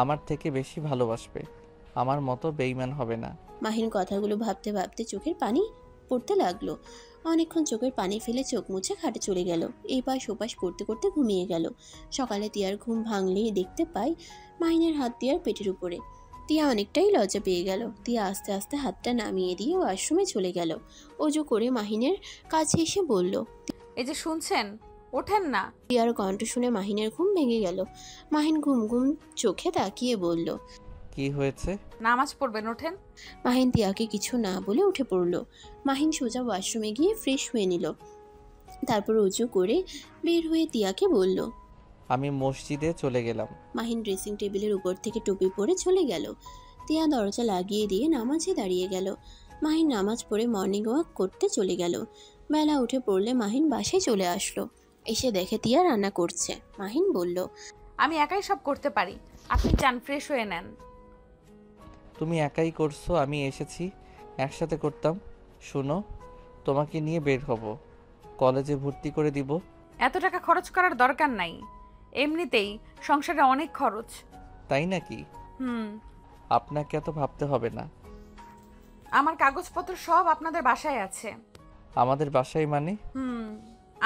আমার থেকে বেশি ভালোবাসবে, আমার মতো বেঈমান হবে না।
মাহিন কথাগুলো ভাবতে ভাবতে চোখের পানি পড়তে লাগলো। অনেকক্ষণ চোখের পানি ফেলে চোখ মুছে খাটে চলে গেল। এই পাশ ওপাশ করতে করতে ঘুমিয়ে গেল। সকালে তিয়ার ঘুম ভাঙলেই দেখতে পায় মাহিনের হাত তিয়ার পেটের উপরে। তিয়া অনেকটাই লজ্জা পেয়ে গেল। তিয়া আস্তে আস্তে হাতটা নামিয়ে দিয়ে ওয়াশরুমে চলে গেল। অজু করে মাহিনের কাছে এসে বলল।
এই যে শুনছেন, ওঠেন না।
তিয়ার কণ্ঠ শুনে মাহিনের ঘুম ভেঙে গেল। মাহিন ঘুম ঘুম চোখে তাকিয়ে বলল।
কি হয়েছে?
নামাজ পড়বেন, ওঠেন।
মাহিন তিয়াকে কিছু না বলে উঠে পড়ল। মাহিন সোজা ওয়াশরুমে গিয়ে ফ্রেশ হয়ে নিল। তারপর উঁচু করে বের হয়ে তিয়াকে বলল।
আমি মসজিদে চলে গেলাম।
মাহিন ড্রেসিং টেবিলের উপর থেকে টুপি পরে চলে গেল। তিয়া দরজা লাগিয়ে দিয়ে নামাজে দাঁড়িয়ে গেল। মাহিন নামাজ পড়ে মর্নিং ওয়াক করতে চলে গেল। বেলা উঠে পড়লে মাহিন বাসায় চলে আসলো। এসে দেখে তিয়া রান্না করছে। মাহিন বলল,
আমি একাই সব করতে পারি, আপনি যান ফ্রেশ হয়ে নেন।
তুমি একাই করছো, আমি এসেছি একসাথে করতাম। শোনো, তোমাকে নিয়ে বের হব, কলেজে ভর্তি করে দিব।
এত টাকা খরচ করার দরকার নাই, এমনিতেই সংসারে অনেক খরচ।
তাই নাকি?
হুম।
আপনাকে এত ভাবতে হবে না।
আমার কাগজপত্র সব আপনাদের বাসায় আছে।
আমাদের বাসায় মানে?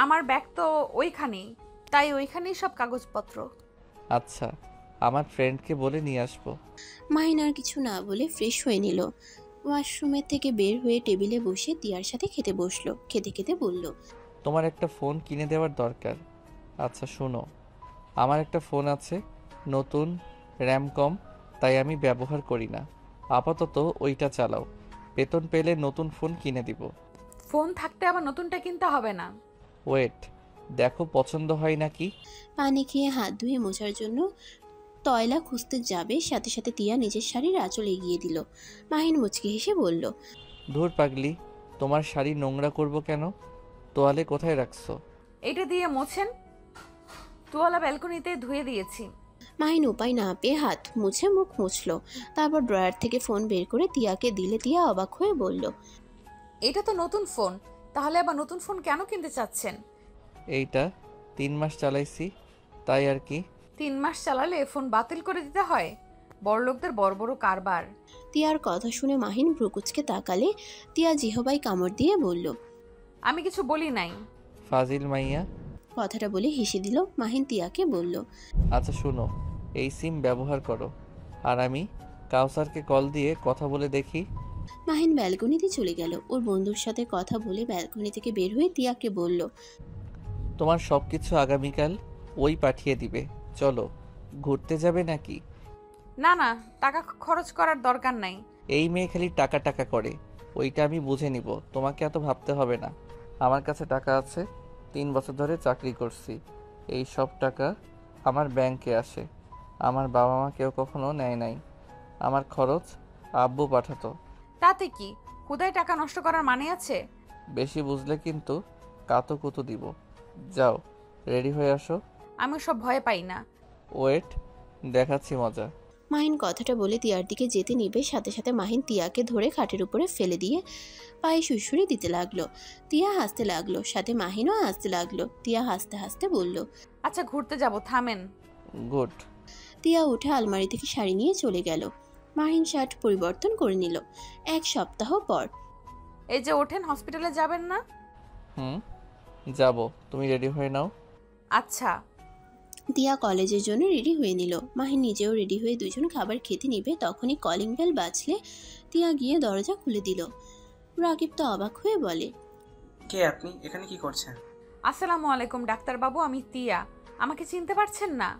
আমার ব্যাগ তো ওইখানেই, তাই ওইখানেই সব কাগজপত্র।
আচ্ছা, আমার ফ্রেন্ডকে বলে নিয়ে আসবো।
মাহিন আর কিছু না বলে ফ্রেশ হয়ে নিল। ওয়াশরুমের থেকে বের হয়ে টেবিলে বসে তিয়ার সাথে খেতে বসলো। খেতে খেতে বলল,
তোমার একটা ফোন কিনে দেওয়ার দরকার। আচ্ছা শোনো, আমার একটা ফোন আছে, নতুন, র্যাম কম, তাই আমি ব্যবহার করি না। আপাতত ওইটা চালাও, বেতন পেলে নতুন ফোন কিনে দিব।
ফোন থাকতে আবার নতুনটা কিনতে হবে না।
ওয়েট, দেখো পছন্দ হয় নাকি।
পানি খেয়ে হাত ধুয়ে মোছার জন্য তয়লা খুঁজতে যাবে, সাথে সাথে তিয়া নিজের শাড়ির আঁচল এগিয়ে দিল। মাহিন মুচকি হেসে বলল,
ধুর পাগলি, তোমার শাড়ি নোংরা করব কেন? তোয়ালে কোথায় রাখছো?
এটা দিয়ে মোছেন। তোয়ালা ব্যালকনিতে ধুয়ে দিয়েছি।
মাহিন উপায় না পেয়ে হাত মুছে মুখ মুছল। তারপর ড্রয়ার থেকে ফোন বের করে তিয়াকে দিলে তিয়া অবাক হয়ে বলল,
এটা তো নতুন ফোন, তাহলে আবার নতুন ফোন কেন কিনতে চাচ্ছেন?
এইটা 3 মাস চালাইছি, তাই আর কি।
3 মাস চালালে ফোন বাতিল করে দিতে হয়? বড়লোকদের বড় বড় কারবার।
তিয়ার কথা শুনে মাহিন ভ্রুকুচকে তাকালে। তিয়া জিহবাই কামড় দিয়ে বলল,
আমি কিছু বলি নাই।
ফাজিল মাইয়া।
কথাটা বলে হেসে দিল। মাহিন তিয়াকে বলল,
আচ্ছা শোনো, এই সিম ব্যবহার করো, আর আমি কাউসারকে কল দিয়ে কথা বলে দেখি।
মাহিন ব্যালকনিতে চলে গেল। ওর বন্ধুর সাথে কথা বলে ব্যালকনি থেকে বের হয়ে তিয়াকে বলল,
তোমার সব কিছু আগামীকাল ওই পাঠিয়ে দিবে। চলো, ঘুরতে যাবে নাকি?
না না, টাকা খরচ করার দরকার নাই।
এই মেয়ে খালি টাকা টাকা করে, ওইটা আমি বুঝে নিব, তোমাকে এত ভাবতে হবে না। আমার কাছে টাকা আছে, 3 বছর ধরে চাকরি করছি, এই সব টাকা আমার ব্যাংকে আসে। আমার বাবা মা কেউ কখনো নেয় নাই, আমার খরচ আব্বু পাঠাতো।
তাতে কি, হুদায় টাকা নষ্ট করার মানে আছে?
বেশি বুঝলে কিন্তু কাতো কুতো দিব। যাও, রেডি হয়ে আসো।
আমি সব ভয় পাই না।
ওয়েট, দেখাচ্ছি মজা।
মাহিন কথাটা বলে তিয়ার দিকে যেতে নিবে, সাথে সাথে মাহিন তিয়াকে ধরে খাটের উপরে ফেলে দিয়ে পায়ে সুড়সুড়ি দিতে লাগলো। তিয়া হাসতে লাগলো, সাথে মাহিনও হাসতে লাগলো। তিয়া হাসতে হাসতে বলল,
আচ্ছা ঘুরতে যাব, থামেন।
গুড।
তিয়া উঠে আলমারি থেকে শাড়ি নিয়ে চলে গেল। মাহিন শার্ট পরিবর্তন করে নিল। 1 সপ্তাহ পর,
এই যে ওঠেন, হসপিটালে যাবেন না?
যাব, তুমি রেডি হয়ে নাও।
আচ্ছা।
তিয়া কলেজের জন্য রেডি হয়ে নিল। মাহিন নিজেও রেডি হয়ে দুজন খাবার খেতে নিবে। তখনই কলিং বেল বাজলে তিয়া গিয়ে দরজা খুলে দিল। রাকিব তো অবাক হয়ে বলে,
কে আপনি? এখানে কি করছেন?
আসসালামু আলাইকুম ডাক্তারবাবু, আমি তিয়া। আমাকে চিনতে পারছেন না?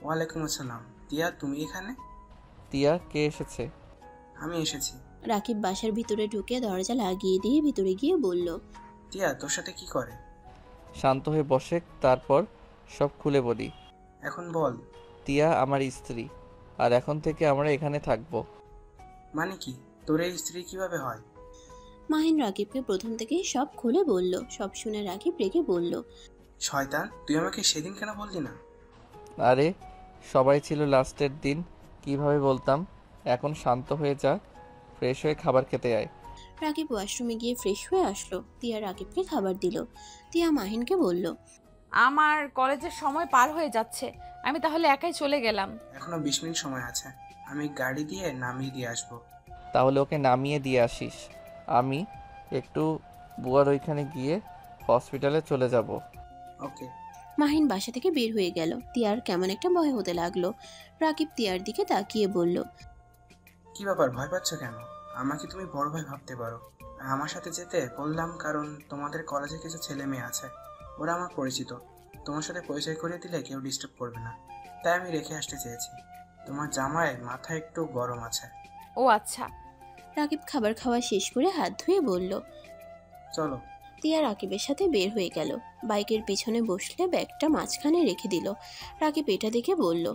ওয়ালাইকুম আসসালাম। তিয়া, তুমি এখানে?
তিয়া, কে এসেছে?
আমি এসেছি।
রাকিব বাসার ভিতরে ঢুকে দরজা লাগিয়ে দিয়ে ভিতরে গিয়ে বলল,
তিয়া তোর সাথে কি করে?
শান্ত হয়ে বসে, তারপর সব খুলে বলি।
এখন বল।
তিয়া আমার স্ত্রী, আর এখন থেকে আমরা এখানে থাকবো।
মানে কি? তোর এই স্ত্রী কিভাবে হয়?
মাহিন রাকিবকে প্রথম থেকেই সব খুলে বলল। সব শুনে রাকিব রেগে বলল,
শয়তান, তুই আমাকে সেদিন কেন বললি না?
আরে সবাই ছিল লাস্টের দিন, কিভাবে বলতাম। এখন শান্ত হয়ে যা, ফ্রেশ হয়ে খাবার খেতে আয়।
রাকিব ওয়াশরুমে গিয়ে ফ্রেশ হয়ে আসলো। তিয়া রাকিবকে খাবার দিল। তিয়া মাহিনকে বলল,
আমার কলেজের সময় পার হয়ে যাচ্ছে, আমি তাহলে একাই চলে গেলাম।
এখনো 20 মিনিট সময় আছে, আমি গাড়ি দিয়ে নামিয়ে দিয়ে আসবো।
তাহলে ওকে নামিয়ে দিয়ে আসিস, আমি একটু বুয়ার ওইখানে গিয়ে হসপিটালে চলে যাব।
ওকে।
মাহিন বাসা থেকে বের হয়ে গেল। তিয়ার কেমন একটা ভয় হতে লাগলো। রাকিব তিয়ার দিকে তাকিয়ে বলল,
কি ব্যাপার, ভয় পাচ্ছ কেন? আমাকে তুমি বড় ভাই ভাবতে পারো। আমার সাথে যেতে বললাম কারণ তোমাদের কলেজে কিছু ছেলে মেয়ে আছে, ওরা আমার পরিচিত। তোমার সাথে পরিচয় করিয়ে দিলে কেউ ডিস্টার্ব করবে না, তাই আমি রেখে আসতে চেয়েছি। তোমার জামায় মাথা একটু গরম আছে।
ও আচ্ছা।
রাকিব খাবার খাওয়া শেষ করে হাত ধুয়ে বলল,
চলো।
তিয়া রাকিবের সাথে বের হয়ে গেল। বাইকের পিছনে বসলে ব্যাগটা মাঝখানে রেখে দিল। রাকিব এটা দেখে বলল,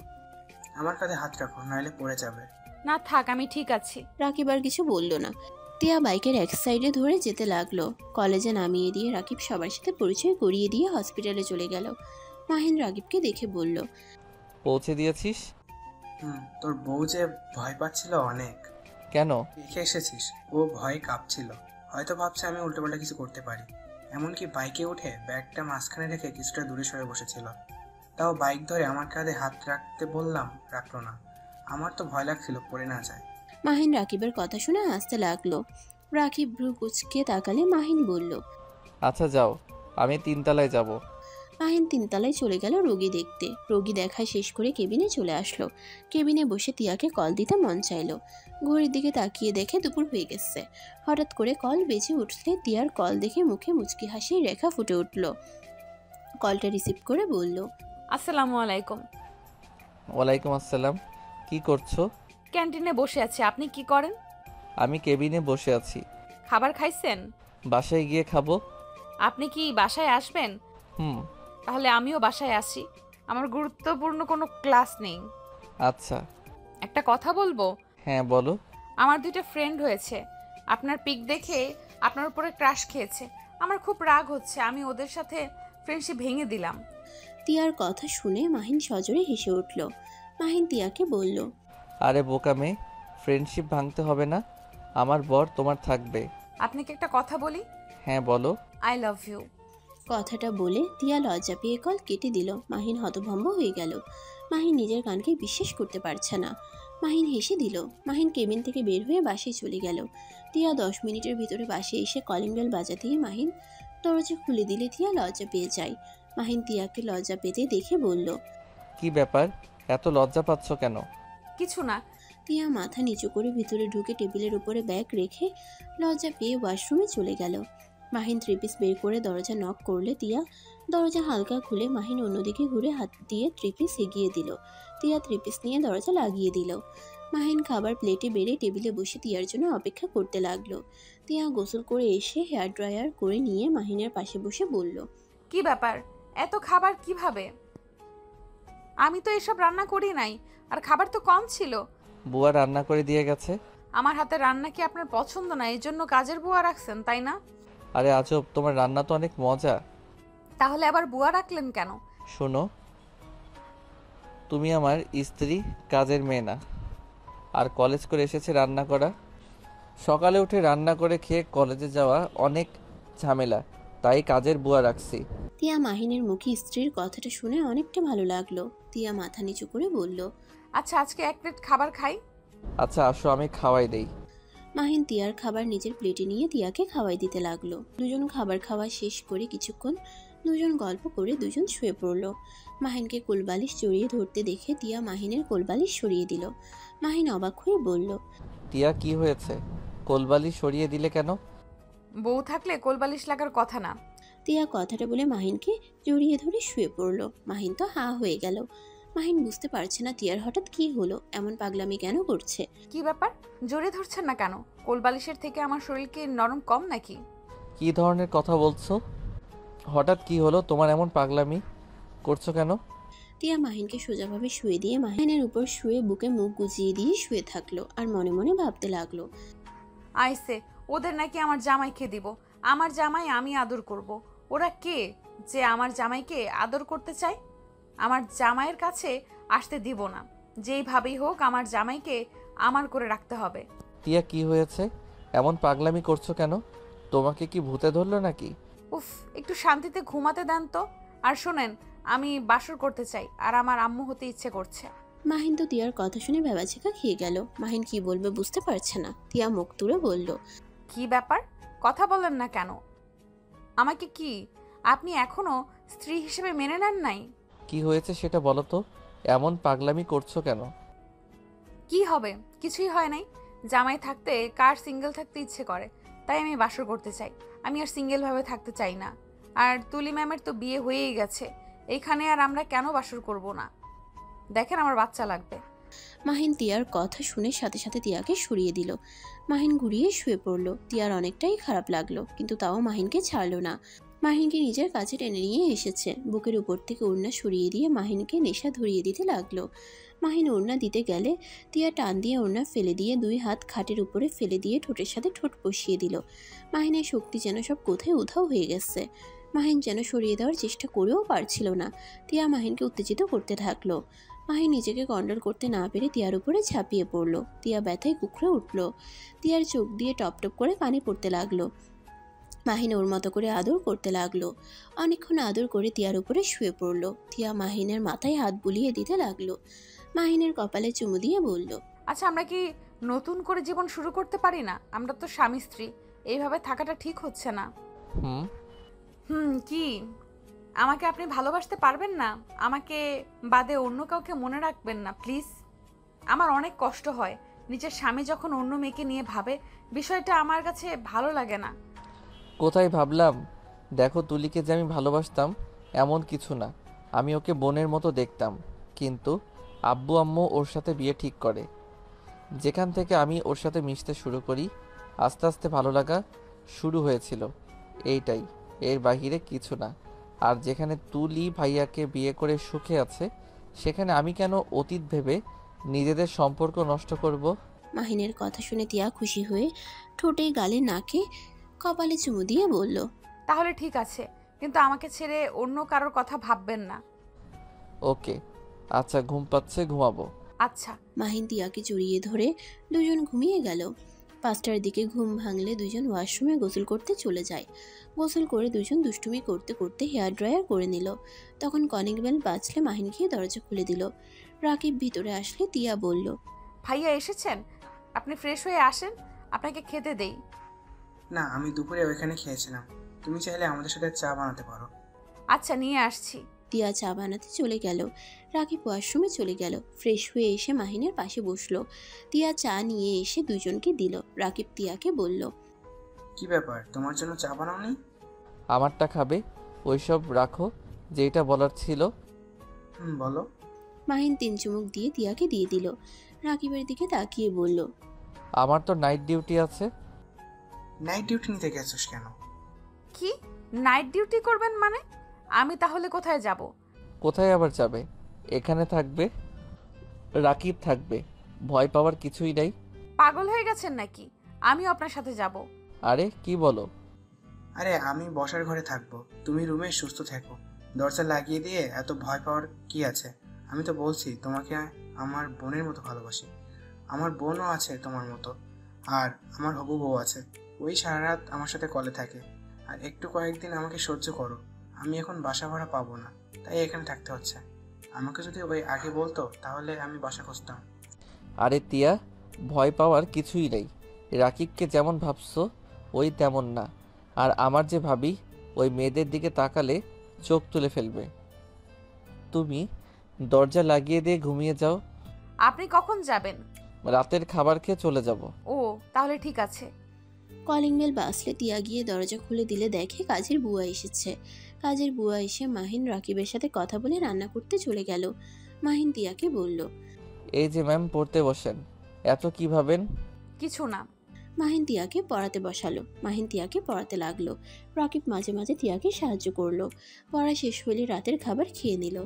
আমার কাঁধে হাত রাখো, নাহলে পড়ে যাবে।
না থাক, আমি ঠিক আছি।
রাকিব আর কিছু বলল না। তিয়া বাইকের এক সাইডে ধরে যেতে লাগলো। কলেজে নামিয়ে দিয়ে রাকিব সবার সাথে পরিচয় করিয়ে দিয়ে হসপিটালে চলে গেল। মাহিন রাকিবকে দেখে বলল,
পৌঁছে দিয়েছিস?
তোর বউ যে ভয় পাচ্ছিল অনেক।
কেন?
দেখে এসেছিস, ও ভয়ে কাঁপছিল। হয়তো ভাবছে আমি উল্টোপাল্টা কিছু করতে পারি। এমনকি বাইকে উঠে ব্যাগটা মাঝখানে রেখে কিছুটা দূরে সরে বসেছিল। তাও বাইক ধরে আমার কাঁধে হাত রাখতে বললাম, রাখলো না। আমার তো ভয় লাগছিল পড়ে না যায়।
মাহিন রাকিবের কথা শুনে হাসতে লাগলো। রাকিব ভ্রু কুচকে তাকালে মাহিন বলল,
আচ্ছা যাও, আমি 3 তলায় যাব।
মাহিন 3 তলায় চলে গেল রোগী দেখতে। রোগী দেখা শেষ করে কেবিনে চলে আসলো। কেবিনে বসে তিয়াকে কল দিতে মন চাইলো। ঘড়ির দিকে তাকিয়ে দেখে দুপুর হয়ে গেছে। হঠাৎ করে কল বেজে উঠলে তিয়ার কল দেখে মুখে মুচকি হাসির রেখা ফুটে উঠল। কলটা রিসিভ করে বলল,
আসসালামু আলাইকুম।
ওয়ালাইকুম আসসালাম। কি করছো?
ক্যান্টিনে বসে আছি, আপনি কি করেন?
আমি কেবিনে বসে আছি।
খাবার খাইছেন?
বাসায় গিয়ে খাবো।
আপনি কি বাসায় আসবেন?
হুম।
তাহলে আমিও বাসায় আসি, আমার গুরুত্বপূর্ণ কোনো ক্লাস নেই।
আচ্ছা।
একটা কথা বলবো?
হ্যাঁ বলো।
আমার 2টা ফ্রেন্ড হয়েছে, আপনার পিক দেখে আপনার উপরে ক্রাশ খেয়েছে। আমার খুব রাগ হচ্ছে, আমি ওদের সাথে ফ্রেন্ডশিপ ভেঙে দিলাম।
তিয়ার কথা শুনে মাহিন সজোরে হেসে উঠল। মাহিন তিয়াকে বলল,
আরে বোকা মেয়ে, ফ্রেন্ডশিপ ভাঙতে হবে না। আমার বর তোমার থাকবে।
আপনাকে একটা কথা বলি?
হ্যাঁ বলো।
I love you.
কথাটা বলে তিয়া লজ্জা পেয়ে কল কেটে দিল। মাহিন হতভম্ব হয়ে গেল। মাহিন নিজের কানকে বিশ্বাস করতে পারছে না। মাহিন হেসে দিল। মাহিন কেবিন থেকে বের হয়ে বাসায় চলে গেল। তিয়া 10 মিনিটের ভিতরে বাসে এসে কলিং বেল বাজাতেই মাহিন দরজা খুলে দিলে তিয়া লজ্জা পেয়ে যায়। মাহিন তিয়াকে লজ্জা পেতে দেখে বলল,
কি ব্যাপার, এত লজ্জা পাচ্ছ কেন?
কিছু না।
তিয়া মাথা নিচু করে ভিতরে ঢুকে টেবিলের উপরে ব্যাগ রেখে লজ্জা পেয়ে ওয়াশরুমে চলে গেল। মাহিন 3 পিস বের করে দরজা নক করলে তিয়া দরজা হালকা খুলে মাহিন অন্যদিকে ঘুরে হাত দিয়ে 3 পিস এগিয়ে দিল। তিয়া 3 পিস নিয়ে দরজা লাগিয়ে দিল। মাহিন খাবার প্লেটে বেড়ে টেবিলে বসে তিয়ার জন্য অপেক্ষা করতে লাগলো। তিয়া গোসল করে এসে হেয়ার ড্রায়ার করে নিয়ে মাহিনের পাশে বসে বলল,
কি ব্যাপার, এত খাবার কিভাবে? আমি তো এসব রান্না করি নাই, আর খাবার তো কম ছিল।
বুয়া রান্না করে দিয়ে গেছে।
আমার হাতের রান্না কি আপনার পছন্দ না, এই জন্য কাজের বুয়া রাখছেন তাই না?
আরে আজব, তোমার রান্না তো অনেক মজা।
তাহলে আবার বুয়া রাখলেন কেন?
শোনো, তুমি আমার স্ত্রী, কাজের মেয়ে না। আর কলেজ করে এসেছে রান্না করা। সকালে উঠে রান্না করে খেয়ে কলেজে যাওয়া অনেক ঝামেলা, তাই কাজের বুয়া রাখছি।
তিয়া মাহিনের মুখে স্ত্রীর কথাটা শুনে অনেকটা ভালো লাগলো। তিয়া মাথা নিচু করে বলল,
আচ্ছা আজকে 1 প্লেট খাবার খাই।
আচ্ছা আসো, আমি খাওয়াই দেই।
মাহিন তিয়ার খাবার নিজের প্লেটে নিয়ে তিয়াকে খাওয়াই দিতে লাগলো। দুজন খাবার খাওয়া শেষ করে কিছুক্ষণ দুজন গল্প করে দুজন শুয়ে পড়ল। মাহিনকে কোলবালিশ জড়িয়ে ধরতে দেখে তিয়া মাহিনের কোলবালিশ সরিয়ে দিল। মাহিন অবাক হয়ে বলল,
টিয়া কি হয়েছে, কোলবালি সরিয়ে দিলে কেন?
বউ থাকলে কোলবালিশ লাগার কথা না।
তিয়া কথাটা বলে মাহিনকে জড়িয়ে ধরে শুয়ে পড়ল। মাহিন তো হা হয়ে গেল। মাহিন বুঝতে পারছে না তিয়ার হঠাৎ কি হলো, এমন পাগলামি কেন করছে।
কি ব্যাপার, জোরে ধরছেন না কেন? কোলবালিশের থেকে আমার শরীর কি নরম কম নাকি?
কি ধরনের কথা বলছো? হঠাৎ কি হলো, তোমার এমন পাগলামি করছো কেন?
তিয়া মাহিনকে সোজাভাবে শুয়ে দিয়ে মাহিনের উপর শুয়ে বুকে মুখ গুজিয়ে দিয়ে শুয়ে থাকলো আর মনে মনে ভাবতে লাগলো,
আইসে ওদের নাকি আমার জামাইকে দিব। আমার জামাই আমি আদর করব। ওরা কে যে আমার জামাইকে আদর করতে চায়? আমার জামাইয়ের কাছে আসতে দিব না। যেইভাবেই হোক আমার জামাইকে আমার করে রাখতে হবে।
টিয়া কি হয়েছে, এমন পাগলামি করছো কেন? তোমাকে কি ভূতে ধরলো নাকি?
উফ, একটু শান্তিতে ঘুমাতে দেন তো। আর শোনেন, আমি বাসর করতে চাই আর আমার আম্মু হতে ইচ্ছে করছে।
মাহিন তো তিয়ার কথা শুনে ভেবাচেকা খেয়ে গেল। মাহিন কি বলবে বুঝতে পারছে না। তিয়া মুখ তুলে বলল,
কি ব্যাপার, কথা বলেন না কেন? আমাকে কি আপনি এখনো স্ত্রী হিসেবে মেনে নেন নাই?
কি হয়েছে সেটা বলো তো, এমন পাগলামি করছো কেন?
কি হবে, কিছুই হয় নাই। জামাই থাকতে কার সিঙ্গেল থাকতে ইচ্ছে করে, তাই আমি বাসর করতে চাই। আমি আর সিঙ্গেল ভাবে থাকতে চাই না। আর তুলি ম্যামের তো বিয়ে হয়েই গেছে, এইখানে আর আমরা কেন বাসর করব না? দেখেন আমার বাচ্চা লাগবে।
মাহিন তিয়ার কথা শুনে সাথে সাথে তিয়াকে সরিয়ে দিল। মাহিন ঘুরিয়ে শুয়ে পড়ল। তিয়ার অনেকটাই খারাপ লাগলো, কিন্তু তাও মাহিনকে ছাড়লো না। মাহিনকে নিজের কাছে টেনে নিয়ে এসেছে। বুকের উপর থেকে ওড়না সরিয়ে দিয়ে মাহিনকে নেশা ধরিয়ে দিতে লাগলো। মাহিন ওড়না দিতে গেলে তিয়া টান দিয়ে ওড়না ফেলে দিয়ে 2 হাত খাটের উপরে ফেলে দিয়ে ঠোঁটের সাথে ঠোঁট বসিয়ে দিল। মাহিনের শক্তি যেন সব কোথায় উধাও হয়ে গেছে। মাহিন যেন সরিয়ে দেওয়ার চেষ্টা করেও পারছিল না। তিয়া মাহিনকে উত্তেজিত করতে থাকলো। মাহিন নিজেকে কন্ট্রোল করতে না পেরে তিয়ার উপরে ঝাঁপিয়ে পড়লো। তিয়া ব্যথায় কুকড়ে উঠল। তিয়ার চোখ দিয়ে টপ টপ করে পানি পড়তে লাগলো। মাহিন ওর মতো করে আদর করতে লাগলো। অনেকক্ষণ আদর করে তিয়ার উপরে শুয়ে পড়লো। তিয়া মাহিনের মাথায় হাত বুলিয়ে দিতে লাগলো। মাহিনের কপালে চুমু দিয়ে বলল,
আচ্ছা, আমরা কি নতুন করে জীবন শুরু করতে পারি না? আমরা তো স্বামী স্ত্রী, এইভাবে থাকাটা ঠিক হচ্ছে না। কি আমাকে আপনি ভালোবাসতে পারবেন না? আমাকে বাদে অন্য কাউকে মনে রাখবেন না প্লিজ। আমার অনেক কষ্ট হয়, নিজের স্বামী যখন অন্য মেয়েকে নিয়ে ভাবে, বিষয়টা আমার কাছে ভালো লাগে না।
কোথায় ভাবলাম? দেখো, তুলিকে যে আমি ভালোবাসতাম এমন কিছু না। আমি ওকে বোনের মতো দেখতাম, কিন্তু আব্বু আম্মু ওর সাথে বিয়ে ঠিক করে। যেখান থেকে আমি ওর সাথে মিশতে শুরু করি, আস্তে আস্তে ভালো লাগা শুরু হয়েছিল, এইটাই, এর বাহিরে কিছু না। আর যেখানে তুলি ভাইয়াকে বিয়ে করে সুখে আছে, সেখানে আমি কেন অতীত ভেবে নিজেদের সম্পর্ক নষ্ট করব?
মাহিনের কথা শুনে তিয়া খুশি হয়ে ঠোঁটে গালে নাকে কপালে চুমু দিয়ে বলল,
তাহলে ঠিক আছে, কিন্তু আমাকে ছেড়ে অন্য কারোর কথা ভাববেন না।
ওকে, আচ্ছা, ঘুম পাচ্ছে, ঘুমাবো।
আচ্ছা।
মাহিন তিয়াকে জড়িয়ে ধরে দুজন ঘুমিয়ে গেল। 5টার দিকে ঘুম ভাঙলে দুজন ওয়াশরুমে গোসল করতে চলে যায়। গোসল করে দুজন দুষ্টুমি করতে করতে হেয়ার ড্রায়ার করে নিল। তখন কলিং বেল বাজলে মাহিন গিয়ে দরজা খুলে দিল। রাকিব ভিতরে আসলে তিয়া বলল,
ভাইয়া এসেছেন? আপনি ফ্রেশ হয়ে আসেন, আপনাকে খেতে দেই।
না, আমি দুপুরে ওইখানে খেয়েছিলাম। তুমি চাইলে আমাদের সাথে চা বানাতে পারো।
আচ্ছা, নিয়ে আসছি।
তিয়া চা বানাতে চলে গেল। রাকিব ওয়াশরুমে চলে গেল। ফ্রেশ হয়ে এসে মাহিনের পাশে বসলো। তিয়া চা নিয়ে এসে দুজনকে দিল। রাকিব তিয়াকে বলল,
কি ব্যাপার, তোমার জন্য চা বানাওনি?
আমারটা খাবে, ওইসব রাখো, যেটা বলার ছিল।
বলো।
মাহিন 3 চুমুক দিয়ে তিয়াকে দিয়ে দিল। রাকিবের দিকে তাকিয়ে বলল,
আমার তো নাইট ডিউটি আছে।
নাইট ডিউটি নিতে গেছিস কেন?
কি নাইট ডিউটি করবেন মানে? আমি তাহলে কোথায় যাব?
কোথায় আবার যাবে? এখানে থাকবে, রাকিব থাকবে, ভয় পাওয়ার কিছুই নাই।
পাগল হয়ে গেছেন নাকি? আমিও আপনার সাথে যাব।
আরে কি বলো?
আরে, আমি বসার ঘরে থাকবো, তুমি রুমে সুস্থ থেকো। দরজা লাগিয়ে দিয়ে এত ভয় পাওয়ার কি আছে? আমি তো বলছি তোমাকে আমার বোনের মতো ভালোবাসি। আমার বোনও আছে তোমার মতো, আর আমার হবু বউ আছে। ওই সারা রাত আমার সাথে কলে থাকে। আর একটু কয়েকদিন আমাকে সহ্য করো। আমি এখন বাসা ভাড়া পাবো না, তাই এখানে থাকতে হচ্ছে। আমাকে যদি ওই আগে বলতো তাহলে আমি বাসা খুঁজতাম।
আরে তিয়া, ভয় পাওয়ার কিছুই নেই। রাকিবকে যেমন ভাবছো ওই তেমন না। আর আমার যে ভাবি, ওই মেয়েদের দিকে তাকালে চোখ তুলে ফেলবে। তুমি দরজা লাগিয়ে দিয়ে ঘুমিয়ে যাও।
আপনি কখন যাবেন?
রাতের খাবার খেয়ে চলে যাব।
ও, তাহলে ঠিক আছে।
কলিং বেল বাজলে তিয়া গিয়ে দরজা খুলে দিলে দেখে কাজের বুয়া এসেছে। কাজের বুয়া এসে মাহিন রাকিবের সাথে কথা বলে রান্না করতে চলে গেল। মাহিন তিয়াকে বলল,
এই যে ম্যাম, পড়তে বসেন। এত কি ভাবেন?
কিছু না।
মাহিন তিয়াকে পড়াতে বসালো। মাহিন তিয়াকে পড়াতে লাগলো। রাকিব মাঝে মাঝে তিয়াকে সাহায্য করলো। পড়া শেষ হলে রাতের খাবার খেয়ে নিল।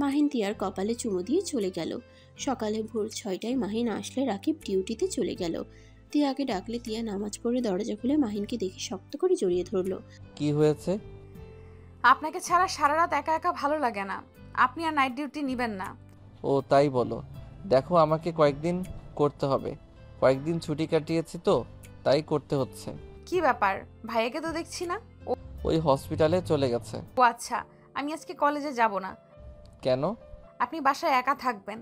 মাহিন তিয়ার কপালে চুমু দিয়ে চলে গেল। সকালে ভোর 6টায় মাহিন আসলে রাকিব ডিউটিতে চলে গেল। তিয়াকে ডাকলে তিয়া নামাজ পড়ে দরজা খুলে মাহিনকে দেখে শক্ত করে জড়িয়ে ধরলো।
কি হয়েছে?
আপনাকে ছাড়া সারা রাত একা একা ভালো লাগে না। আপনি আর নাইট ডিউটি নেবেন না।
ও তাই বলো। দেখো, আমাকে কয়েকদিন করতে হবে। কয়েকদিন ছুটি কাটিয়েছি তো, তাই করতে হচ্ছে।
কি ব্যাপার? ভাইয়াকে তো দেখছি না।
ওই হসপিটালে চলে গেছে।
ও আচ্ছা, আমি আজকে কলেজে যাব না।
কেন?
আপনি বাসায় একা থাকবেন,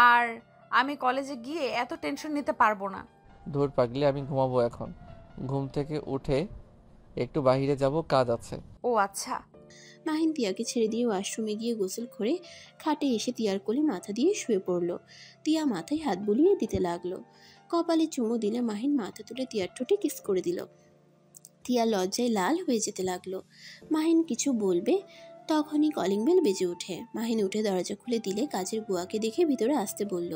আর আমি কলেজে গিয়ে এত টেনশন নিতে পারবো না।
ধুর পাগলি, আমি ঘুমাবো এখন। ঘুম থেকে উঠে একটু বাইরে যাব, কাজ আছে।
ও আচ্ছা।
মাহিন তিয়াকে ছেড়ে দিয়ে ওয়াশরুমে গিয়ে গোসল করে খাটে এসে তিয়ার কোলে মাথা দিয়ে শুয়ে পড়ল। তিয়া মাথায় হাত বুলিয়ে দিতে লাগলো। কপালে চুমু দিলে মাহিন মাথা তুলে তিয়ার ঠোঁটে কিস করে দিল। তিয়া লজ্জায় লাল হয়ে যেতে লাগলো। মাহিন কিছু বলবে, তখনই কলিং বেল বেজে ওঠে। মাহিন উঠে দরজা খুলে দিলে কাজের বুয়াকে দেখে ভিতরে আসতে বলল।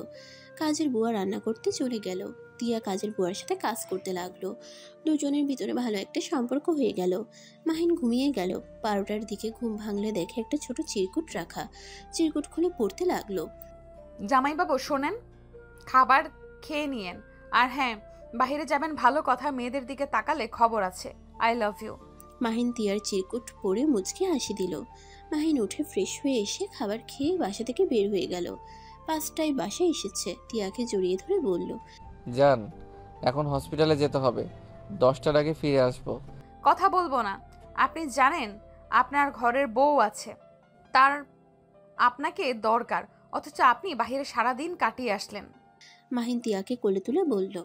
কাজের বুয়া রান্না করতে চলে গেল। তিয়া কাজের বুয়ার সাথে কাজ করতে লাগলো। দুজনের ভিতরে ভালো একটা সম্পর্ক হয়ে গেল। মাহিন ঘুমিয়ে গেল। 12টার দিকে ঘুম ভাঙলে দেখে একটা ছোট চিরকুট রাখা। চিরকুট খুলে পড়তে লাগলো।
জামাইবাবু শোনেন, খাবার খেয়ে নিয়েন। আর হ্যাঁ, বাইরে যাবেন ভালো কথা, মেয়েদের দিকে তাকালে খবর আছে। I love you.
মাহিন তিয়ার চিরকুট পরে মুচকে হাসি দিল। মাহিন উঠে ফ্রেশ হয়ে এসে খাবার খেয়ে বাসা থেকে বের হয়ে গেল। 5টায় বাসায় এসেছে। তিয়াকে জড়িয়ে ধরে বলল,
যান, এখন হসপিটালে যেতে হবে। 10টার আগে ফিরে আসবো।
কথা বলবো না। আপনি জানেন আপনার ঘরের বউ আছে, তার আপনাকে দরকার, অথচ আপনি বাইরে সারাদিন কাটিয়ে আসলেন।
মাহিন তিয়াকে কোলে তুলে বলল,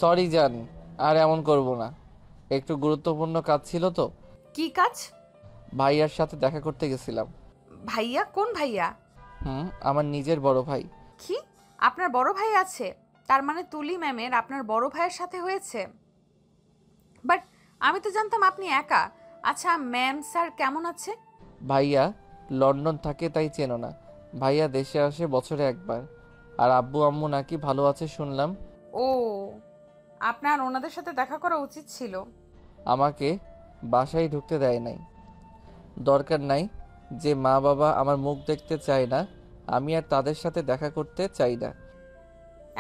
সরি জান, আর এমন করব না। একটু গুরুত্বপূর্ণ কাজ ছিল তো।
কি কাজ?
ভাইয়ার সাথে দেখা করতে গেছিলাম।
ভাইয়া? কোন ভাইয়া?
আমার নিজের বড় ভাই।
কি, আপনার বড় ভাই আছে? তার মানে তুলি ম্যামের আপনার বড় ভাইয়ের সাথে হয়েছে? বাট আমি তো জানতাম আপনি একা। আচ্ছা ম্যাম স্যার কেমন আছে?
ভাইয়া লন্ডন থাকে, তাই চেনো না। ভাইয়া দেশে আসে বছরে একবার। আর আব্বু আম্মু নাকি ভালো আছে শুনলাম।
ও, আপনার ওনাদের সাথে দেখা করা উচিত ছিল।
আমাকে বাসায় ঢুকতে দেয় নাই। দরকার নাই, যে মা বাবা আমার মুখ দেখতে চায় না, আমি আর তাদের সাথে দেখা করতে চাই না।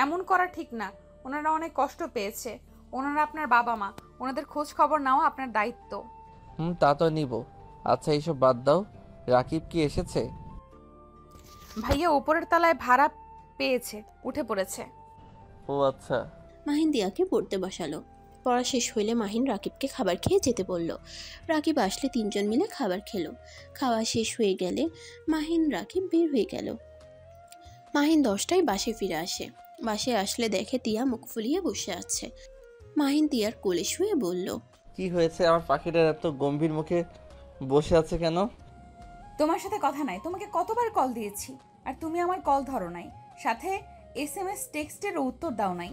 এমন করা ঠিক না। ওনারা অনেক কষ্ট পেয়েছে। ওনারা আপনার বাবা মা, ওনাদের খোঁজ খবর নেওয়া আপনার দায়িত্ব।
তা তো নিব। আচ্ছা এইসব বাদ দাও, রাকিব কি এসেছে?
ভাইয়া উপরের তলায় ভাড়া পেয়েছে, উঠে পড়েছে।
ও আচ্ছা।
মাহিন দিয়াকে পড়তে বসালো। পড়া শেষ হইলে মাহিন রাকিবকে খাবার খেয়ে যেতে বলল। রাকিব আসলে 3জন মিলে খাবার খেলো। খাওয়া শেষ হয়ে গেলে মাহিন রাকিব বের হয়ে গেল। মাহিন 10টায় বাসায় ফিরে আসে। বাসায় আসলে দেখে তিয়া মুখ ফুলিয়ে বসে আছে। মাহিন তিয়ার কোলে শুয়ে বলল,
কি হয়েছে? আমার পাখিটার এত গম্ভীর মুখে বসে আছে কেন?
তোমার সাথে কথা নাই। তোমাকে কতবার কল দিয়েছি আর তুমি আমার কল ধরো নাই, সাথে SMS টেক্সটের উত্তর দাও নাই।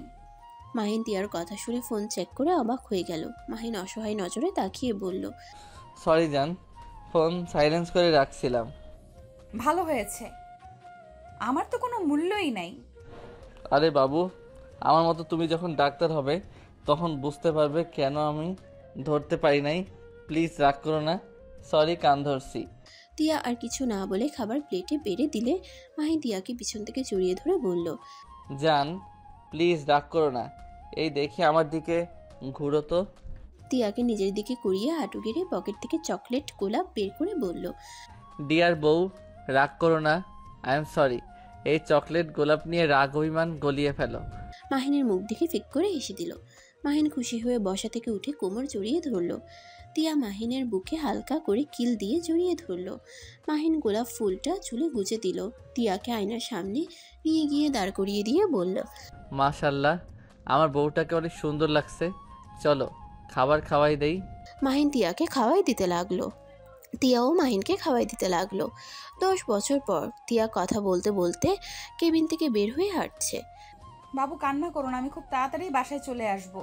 মাহিন তিয়ার কথা শুনে ফোন চেক করে অবাক হয়ে গেল। মাহিন অসহায় নজরে তাকিয়ে বলল,
সরি জান, ফোন সাইলেন্স করে রাখছিলাম।
ভালো হয়েছে, আমার তো কোনো মূল্যই নাই।
আরে বাবু, আমার মতো তুমি যখন ডাক্তার হবে তখন বুঝতে পারবে কেন আমি ধরতে পারি নাই। প্লিজ রাগ করো না। সরি, কান ধরছি।
তিয়া আর কিছু না বলে খাবার প্লেটে বেড়ে দিলে মাহিন তিয়াকে পিছন থেকে জড়িয়ে ধরে বলল,
জান প্লিজ রাগ করো না। এই দেখি আমার দিকে ঘুরো তো।
তিয়াকে নিজের দিকে করিয়ে হাঁটু গেড়ে পকেট থেকে চকলেট গোলাপ বের করে বলল,
ডিয়ার বউ, রাগ করো না। I am sorry. এই চকলেট গোলাপ নিয়ে রাগ অভিমান গলিয়ে ফেলো।
মাহিনের মুখ দেখে ফিক করে হেসে দিল। মাহিন খুশি হয়ে বসা থেকে উঠে কোমর জড়িয়ে ধরল। তিয়া মাহিনের বুকে হালকা করে কিল দিয়ে জড়িয়ে ধরল। মাহিন গোলাপ ফুলটা চুলে গুজে দিল। তিয়াকে আয়নার সামনে নিয়ে গিয়ে দাঁড় করিয়ে দিয়ে বলল,
মাশাল্লাহ, আমার বউটাকে অনেক সুন্দর লাগছে। চলো খাবার খাওয়াই দেই।
মাহিন তিয়াকে খাওয়াই দিতে লাগলো। তিয়াও মাহিনকে খাওয়াই দিতে লাগলো। 10 বছর পর তিয়া কথা বলতে বলতে কেবিন থেকে বের হয়ে হাঁটছে।
বাবু কান্না করো না, আমি খুব তাড়াতাড়ি বাসায় চলে আসব।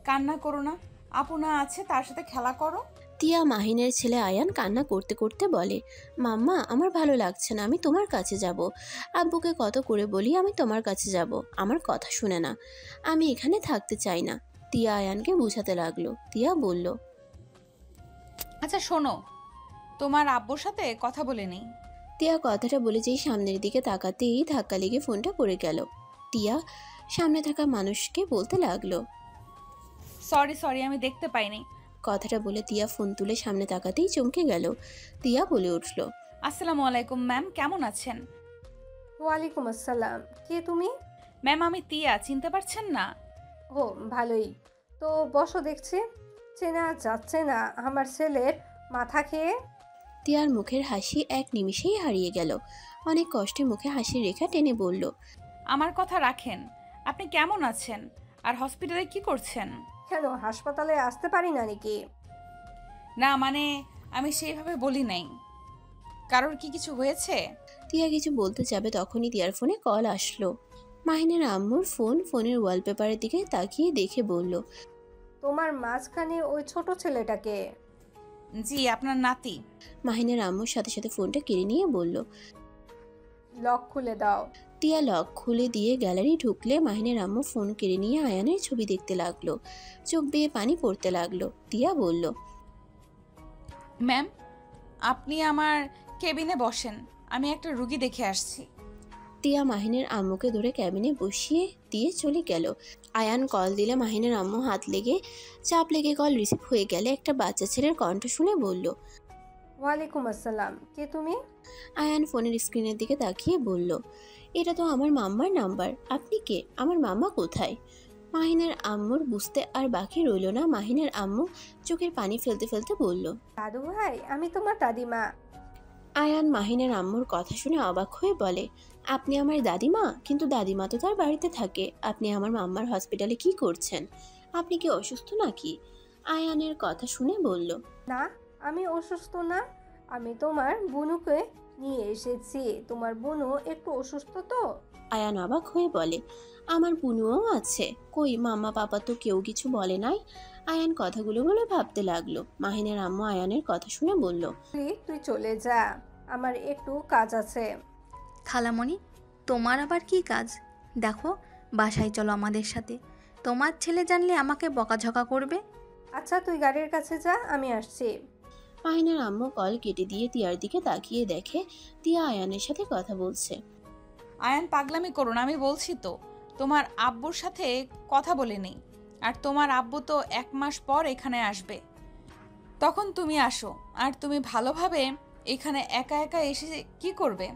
কান্না করো না, আপু না আছে, তার সাথে খেলা করো।
তিয়া মাহিনের ছেলে আয়ান কান্না করতে করতে বলে, মাম্মা আমার ভালো লাগছে না, আমি তোমার কাছে যাব। আব্বুকে কত করে বলি আমি তোমার কাছে যাব, আমার কথা শুনে না। আমি এখানে থাকতে চাই না। তিয়া আয়ানকে বুঝাতে লাগলো। তিয়া বলল,
আচ্ছা শোনো, তোমার আব্বুর সাথে কথা বলে নেই।
তিয়া কথাটা বলে যেই সামনের দিকে তাকাতেই ধাক্কা লেগে ফোনটা পড়ে গেল। তিয়া সামনে থাকা মানুষকে বলতে লাগলো,
সরি আমি দেখতে পাইনি।
কথাটা বলে তিয়া ফোন তুলে সামনে তাকাতেই চমকে গেল। তিয়া বলে উঠল,
আসসালামু আলাইকুম ম্যাম, কেমন আছেন?
ওয়ালাইকুম আসসালাম। কে তুমি?
ম্যাম আমি তিয়া, চিনতে পারছেন না?
ও ভালোই তো, বসো। দেখছি চেনা যাচ্ছে না আমার ছেলের মাথা খেয়ে।
তিয়ার মুখের হাসি এক নিমিষেই হারিয়ে গেল। অনেক কষ্টে মুখে হাসির রেখা টেনে বলল,
আমার কথা রাখেন, আপনি কেমন আছেন আর হসপিটালে কি করছেন?
কেন হাসপাতালে আসতে পারি না নাকি?
না মানে আমি সেইভাবে বলি নাই। কারোর কি কিছু হয়েছে?
তিয়া কিছু বলতে যাবে তখনই তিয়ার ফোনে কল আসলো। মাহিনের আম্মুর ফোন। ফোনের ওয়ালপেপারের দিকে তাকিয়ে দেখে বলল,
তোমার মাঝখানে ওই ছোট ছেলেটাকে?
জি, আপনার নাতি।
মাহিনের আম্মুর সাথে সাথে ফোনটা কেড়ে নিয়ে বলল,
লক খুলে দাও।
তিয়া লক খুলে দিয়ে গ্যালারি ঢুকলে মাহিনের আম্মু ফোন কেড়ে নিয়ে আয়ানের ছবি দেখতে লাগলো। চোখ বেয়ে পানি পড়তে লাগলো। তিয়া বলল,
ম্যাম আপনি আমার কেবিনে বসেন, আমি একটা রুগী দেখে আসছি।
তিয়া মাহিনের আম্মুকে ধরে ক্যাবিনে বসিয়ে দিয়ে চলে গেল। আয়ান কল দিলে মাহিনের আম্মু হাত লেগে চাপ লেগে কল রিসিভ হয়ে গেলে একটা বাচ্চা ছেলের কণ্ঠ শুনে বলল,
ওয়ালাইকুম আসসালাম, কে তুমি?
আয়ান ফোনের স্ক্রিনের দিকে তাকিয়ে বলল, এটা তো আমার মাম্মার নাম্বার, আপনি কে? আমার মাম্মা কোথায়? মাহিনের আম্মুর বুঝতে আর বাকি রইল না। মাহিনের আম্মু চোখের পানি ফেলতে ফেলতে বলল,
দাদু ভাই, আমি তোমার দাদিমা।
আয়ান মাহিনের আম্মুর কথা শুনে অবাক হয়ে বলে, আপনি আমার দাদিমা? কিন্তু দাদিমা তো তার বাড়িতে থাকে, আপনি আমার মাম্মার হসপিটালে কি করছেন? আপনি কি অসুস্থ নাকি? আয়ানের কথা শুনে বলল,
না, আমি অসুস্থ না, আমি তোমার বুনুকে নিয়ে এসেছি। তোমার বুনু একটু অসুস্থ তো।
আয়ান অবাক হয়ে বলে, আমার বুনুও আছে? কই, মাম্মা পাপা তো কেউ কিছু বলে নাই। আয়ান কথাগুলো বলে ভাবতে লাগলো। মাহিনের আম্মু আয়ানের কথা শুনে বলল,
তুই চলে যা, আমার একটু কাজ আছে।
খালামণি, তোমার আবার কি কাজ? দেখো, বাসায় চলো আমাদের সাথে। তোমার ছেলে জানলে আমাকে বকাঝকা করবে।
আচ্ছা, তুই গাড়ির কাছে যা, আমি আসছি।
মাহিনের আম্মু কল কেটে দিয়ে তিয়ার দিকে তাকিয়ে দেখে তিয়া আয়ানের সাথে কথা বলছে।
আয়ান পাগলামি করো না, আমি বলছি তো তোমার আব্বুর সাথে কথা বলে নেই। আর তোমার আব্বু তো 1 মাস পর এখানে আসবে, তখন তুমি আসো। আর তুমি ভালোভাবে এখানে একা একা এসে কি করবে?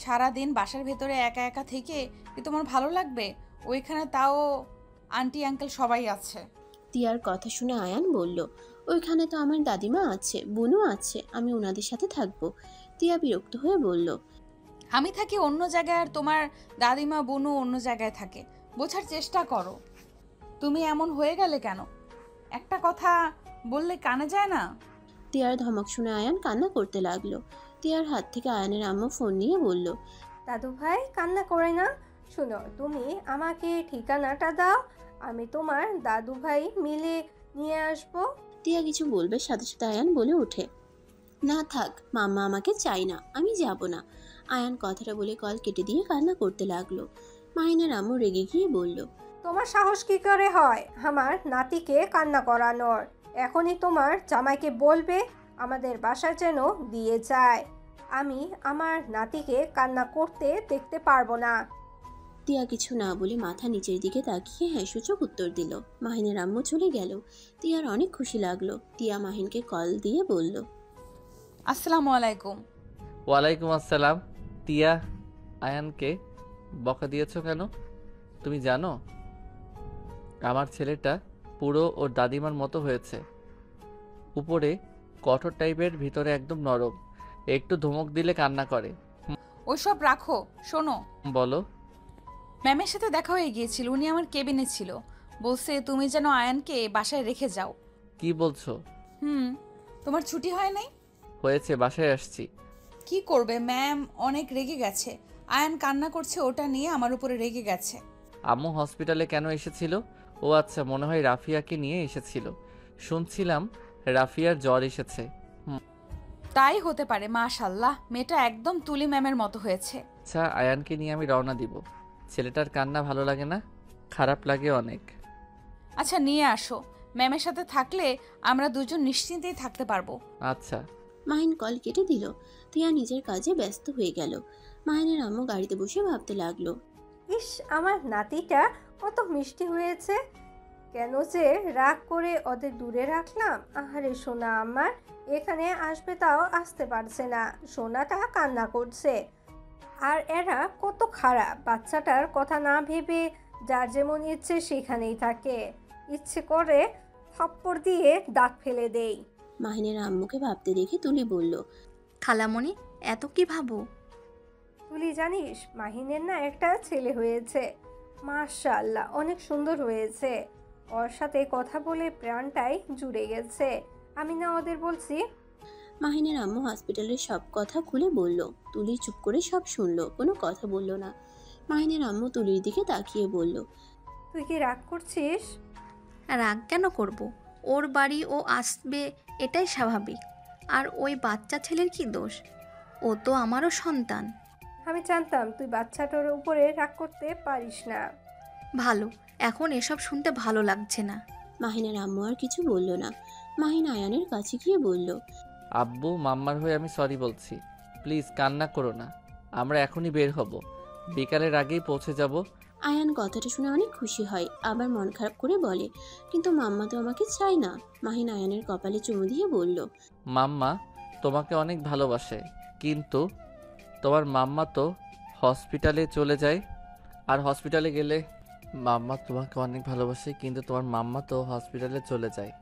সারা দিন বাসার ভেতরে একা একা থেকে কি তোমার ভালো লাগবে? ওইখানে তাও আন্টি আঙ্কেল সবাই আছে।
তিয়ার কথা শুনে আয়ান বলল, ওইখানে তো আমার দাদিমা আছে, বুনু আছে, আমি ওনাদের সাথে থাকবো। তিয়া বিরক্ত হয়ে বলল,
আমি থাকি অন্য জায়গায় আর তোমার দাদিমা বোনও অন্য জায়গায় থাকে। বোঝার চেষ্টা করো। তুমি এমন হয়ে গেলে কেন? একটা কথা বললে কানে যায় না?
তিয়ার ধমক শুনে আয়ান কান্না করতে লাগলো। তিয়ার হাত থেকে আয়ানের আম্মু ফোন নিয়ে বলল,
দাদু ভাই, কান্না করে না। শোনো, তুমি আমাকে ঠিকানাটা দাও, আমি তোমার দাদু ভাই মিলে নিয়ে আসবো।
তিয়া কিছু বলবে সাথে সাথে আয়ান বলে ওঠে, না থাক, মাম্মা আমাকে চাই না, আমি যাব না। আয়ান কথাটা বলে কল কেটে দিয়ে কান্না করতে লাগলো। মাহিনের আম্মু রেগে গিয়ে বলল,
তোমার সাহস কি করে হয় আমার নাতিকে কান্না করানোর? এখনই তোমার জামাইকে বলবে আমাদের বাসায় যেন দিয়ে যায়। আমি আমার নাতিকে কান্না করতে দেখতে পারবো না।
তিয়া কিছু না বলে মাথা নিচের দিকে তাকিয়ে হ্যাঁ সূচক উত্তর দিল। মাহিনের আম্মু চলে গেল। তিয়ার অনেক খুশি লাগলো। তিয়া মাহিনকে কল দিয়ে বলল,
আসসালামু আলাইকুম।
ওয়ালাইকুম আসসালাম। তিয়া, আয়ানকে বকা দিয়েছো কেন? তুমি জানো আমার ছেলেটা পুরো ওর দাদিমার মতো হয়েছে। উপরে কঠোর টাইপের, ভিতরে একদম নরম। একটু ধমক দিলে কান্না করে।
ওইসব রাখো, শোনো।
বলো।
ম্যামের সাথে দেখা হয়ে গিয়েছিল, উনি আমার কেবিনে ছিল। বলছে তুমি যেন আয়ানকে বাসায় রেখে যাও।
কি বলছো?
তোমার ছুটি হয় নাই?
হয়েছে, বাসায় আসছি।
কি করবে, ম্যাম অনেক রেগে গেছে। আয়ান কান্না করছে, ওটা নিয়ে আমার উপরে রেগে গেছে।
আম্মু হসপিটালে কেন এসেছিল? ও আচ্ছা, মনে হয় রাফিয়াকে নিয়ে এসেছিল। শুনছিলাম রাফিয়ার জ্বর এসেছে।
তাই হতে পারে। মাশাআল্লাহ, মেয়েটা একদম তুলি ম্যামের মতো হয়েছে।
আচ্ছা, আয়ানকে নিয়ে আমি রওনা দিব। ছেলেটার কান্না ভালো লাগে না, খারাপ লাগে অনেক।
আচ্ছা, নিয়ে আসো। ম্যামের সাথে থাকলে আমরা দুজন নিশ্চিন্তেই থাকতে পারবো।
আচ্ছা।
মাহিন কল কেটে দিল। তিয়া নিজের কাজে ব্যস্ত হয়ে গেল। মাহিনের আম্মু গাড়িতে বসে ভাবতে লাগলো,
ইস, আমার নাতিটা কত মিষ্টি হয়েছে। কেন যে রাগ করে ওদের দূরে রাখলাম। আহারে সোনা আমার, এখানে আসবে তাও আসতে পারছে না। সোনাটা কান্না করছে। আর এরা কত খারাপ, বাচ্চাটার কথা না ভেবে যার যেমন ইচ্ছে সেখানেই থাকে। ইচ্ছে করে থাপ্পড় দিয়ে দাঁত ফেলে দেই।
মাহিনের আম্মুকে ভাবতে দেখে তুলি বলল,
খালামণি, এত কি ভাবো?
তুলি জানিস, মাহিনের না একটা ছেলে হয়েছে। মাশাআল্লাহ, অনেক সুন্দর হয়েছে। ওর সাথে কথা বলে প্রাণটাই জুড়ে গেছে। আমি না ওদের বলছি।
মাহিনের আম্মু হসপিটালের সব কথা খুলে বলল। তুলি চুপ করে সব শুনলো, কোনো কথা বলল না। মাহিনের আম্মু তুলির দিকে তাকিয়ে বলল,
তুই কি রাগ করছিস?
রাগ কেন করব? ওর বাড়ি ও আসবে, এটাই স্বাভাবিক। আর ওই বাচ্চা ছেলের কি দোষ? ও তো আমারও সন্তান।
আমি জানতাম তুই বাচ্চাটার উপরে রাগ করতে পারিস না।
ভালো, এখন এসব শুনতে ভালো লাগছে না।
মাহিনের আম্মু আর কিছু বলল না। মাহিন আয়ানের কাছে গিয়ে বলল,
আব্বু, মাম্মার হয়ে আমি সরি বলছি। প্লিজ কান্না করো না, আমরা এখনই বের হব। বিকালের আগেই পৌঁছে যাব।
আয়ান কথাটা শুনে অনেক খুশি হয়, আবার মন খারাপ করে বলে, কিন্তু মাম্মা তো আমাকে চায় না। মাহিন আয়ানের কপালে চুমু দিয়ে বলল,
মাম্মা তোমাকে অনেক ভালোবাসে, কিন্তু তোমার মাম্মা তো হসপিটালে চলে যায়। আর হসপিটালে গেলে মাম্মা তোমাকে অনেক ভালোবাসে, কিন্তু তোমার মাম্মা তো হসপিটালে চলে যায়।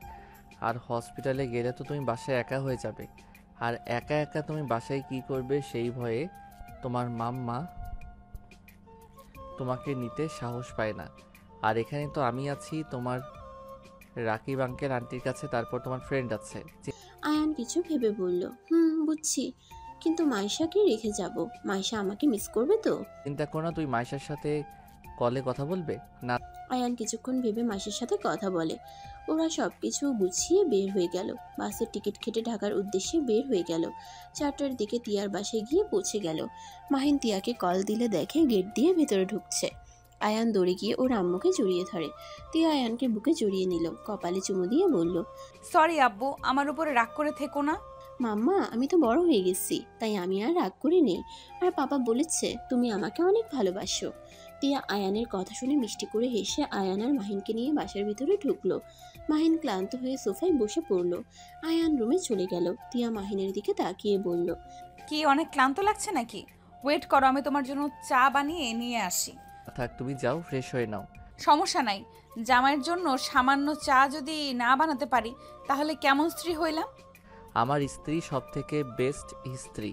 আর হসপিটালে গেলে তো তুমি বাসায় একা হয়ে যাবে। আর একা একা তুমি বাসায় কি করবে সেই ভয়ে তোমার মাম্মা তোমাকে নিতে সাহস পায় না। আর এখানে তো আমি আছি, তোমার রাকিব আঙ্কেল আন্টির কাছে, তারপর তোমার ফ্রেন্ড আছে।
আয়ান কিছু ভেবে বলল, বুঝছি, কিন্তু মাইশাকে রেখে যাব। মাইশা আমাকে মিস করবে তো?
চিন্তা করো না, তুই মাইশার সাথে কলে কথা বলবে না।
আয়ান কিছুক্ষণ ভেবে মাসির সাথে কথা বলে। ওরা সব কিছু গুছিয়ে বের হয়ে গেল। বাসের টিকিট কেটে ঢাকার উদ্দেশ্যে বের হয়ে গেল। 4টার দিকে তিয়ার বাসায় গিয়ে পৌঁছে গেল। মাহিন তিয়াকে কল দিলে দেখে গেট দিয়ে ভেতরে ঢুকছে। আয়ান দৌড়ে গিয়ে ওর আম্মুকে জড়িয়ে ধরে। তিয়া আয়ানকে বুকে জড়িয়ে নিল, কপালে চুমু দিয়ে বলল,
সরি আব্বু, আমার উপরে রাগ করে থেকো না।
মাম্মা, আমি তো বড় হয়ে গেছি, তাই আমি আর রাগ করে নেই। আর পাপা বলেছে তুমি আমাকে অনেক ভালোবাসো। তিয়া আয়ানের কথা শুনে মিষ্টি করে হেসে আয়ান আর মাহিনকে নিয়ে বাসার ভিতরে ঢুকলো। মাহিন ক্লান্ত হয়ে সোফায় বসে পড়ল। আয়ান রুমে চলে গেল। তিয়া মাহিনের দিকে তাকিয়ে বলল,
কি অনেক ক্লান্ত লাগছে নাকি? ওয়েট করো, আমি তোমার জন্য চা বানিয়ে নিয়ে আসি।
থাক, তুমি যাও, ফ্রেশ হয়ে নাও।
সমস্যা নাই, জামাইয়ের জন্য সামান্য চা যদি না বানাতে পারি তাহলে কেমন স্ত্রী হইলাম?
আমার স্ত্রী সব থেকে বেস্ট স্ত্রী,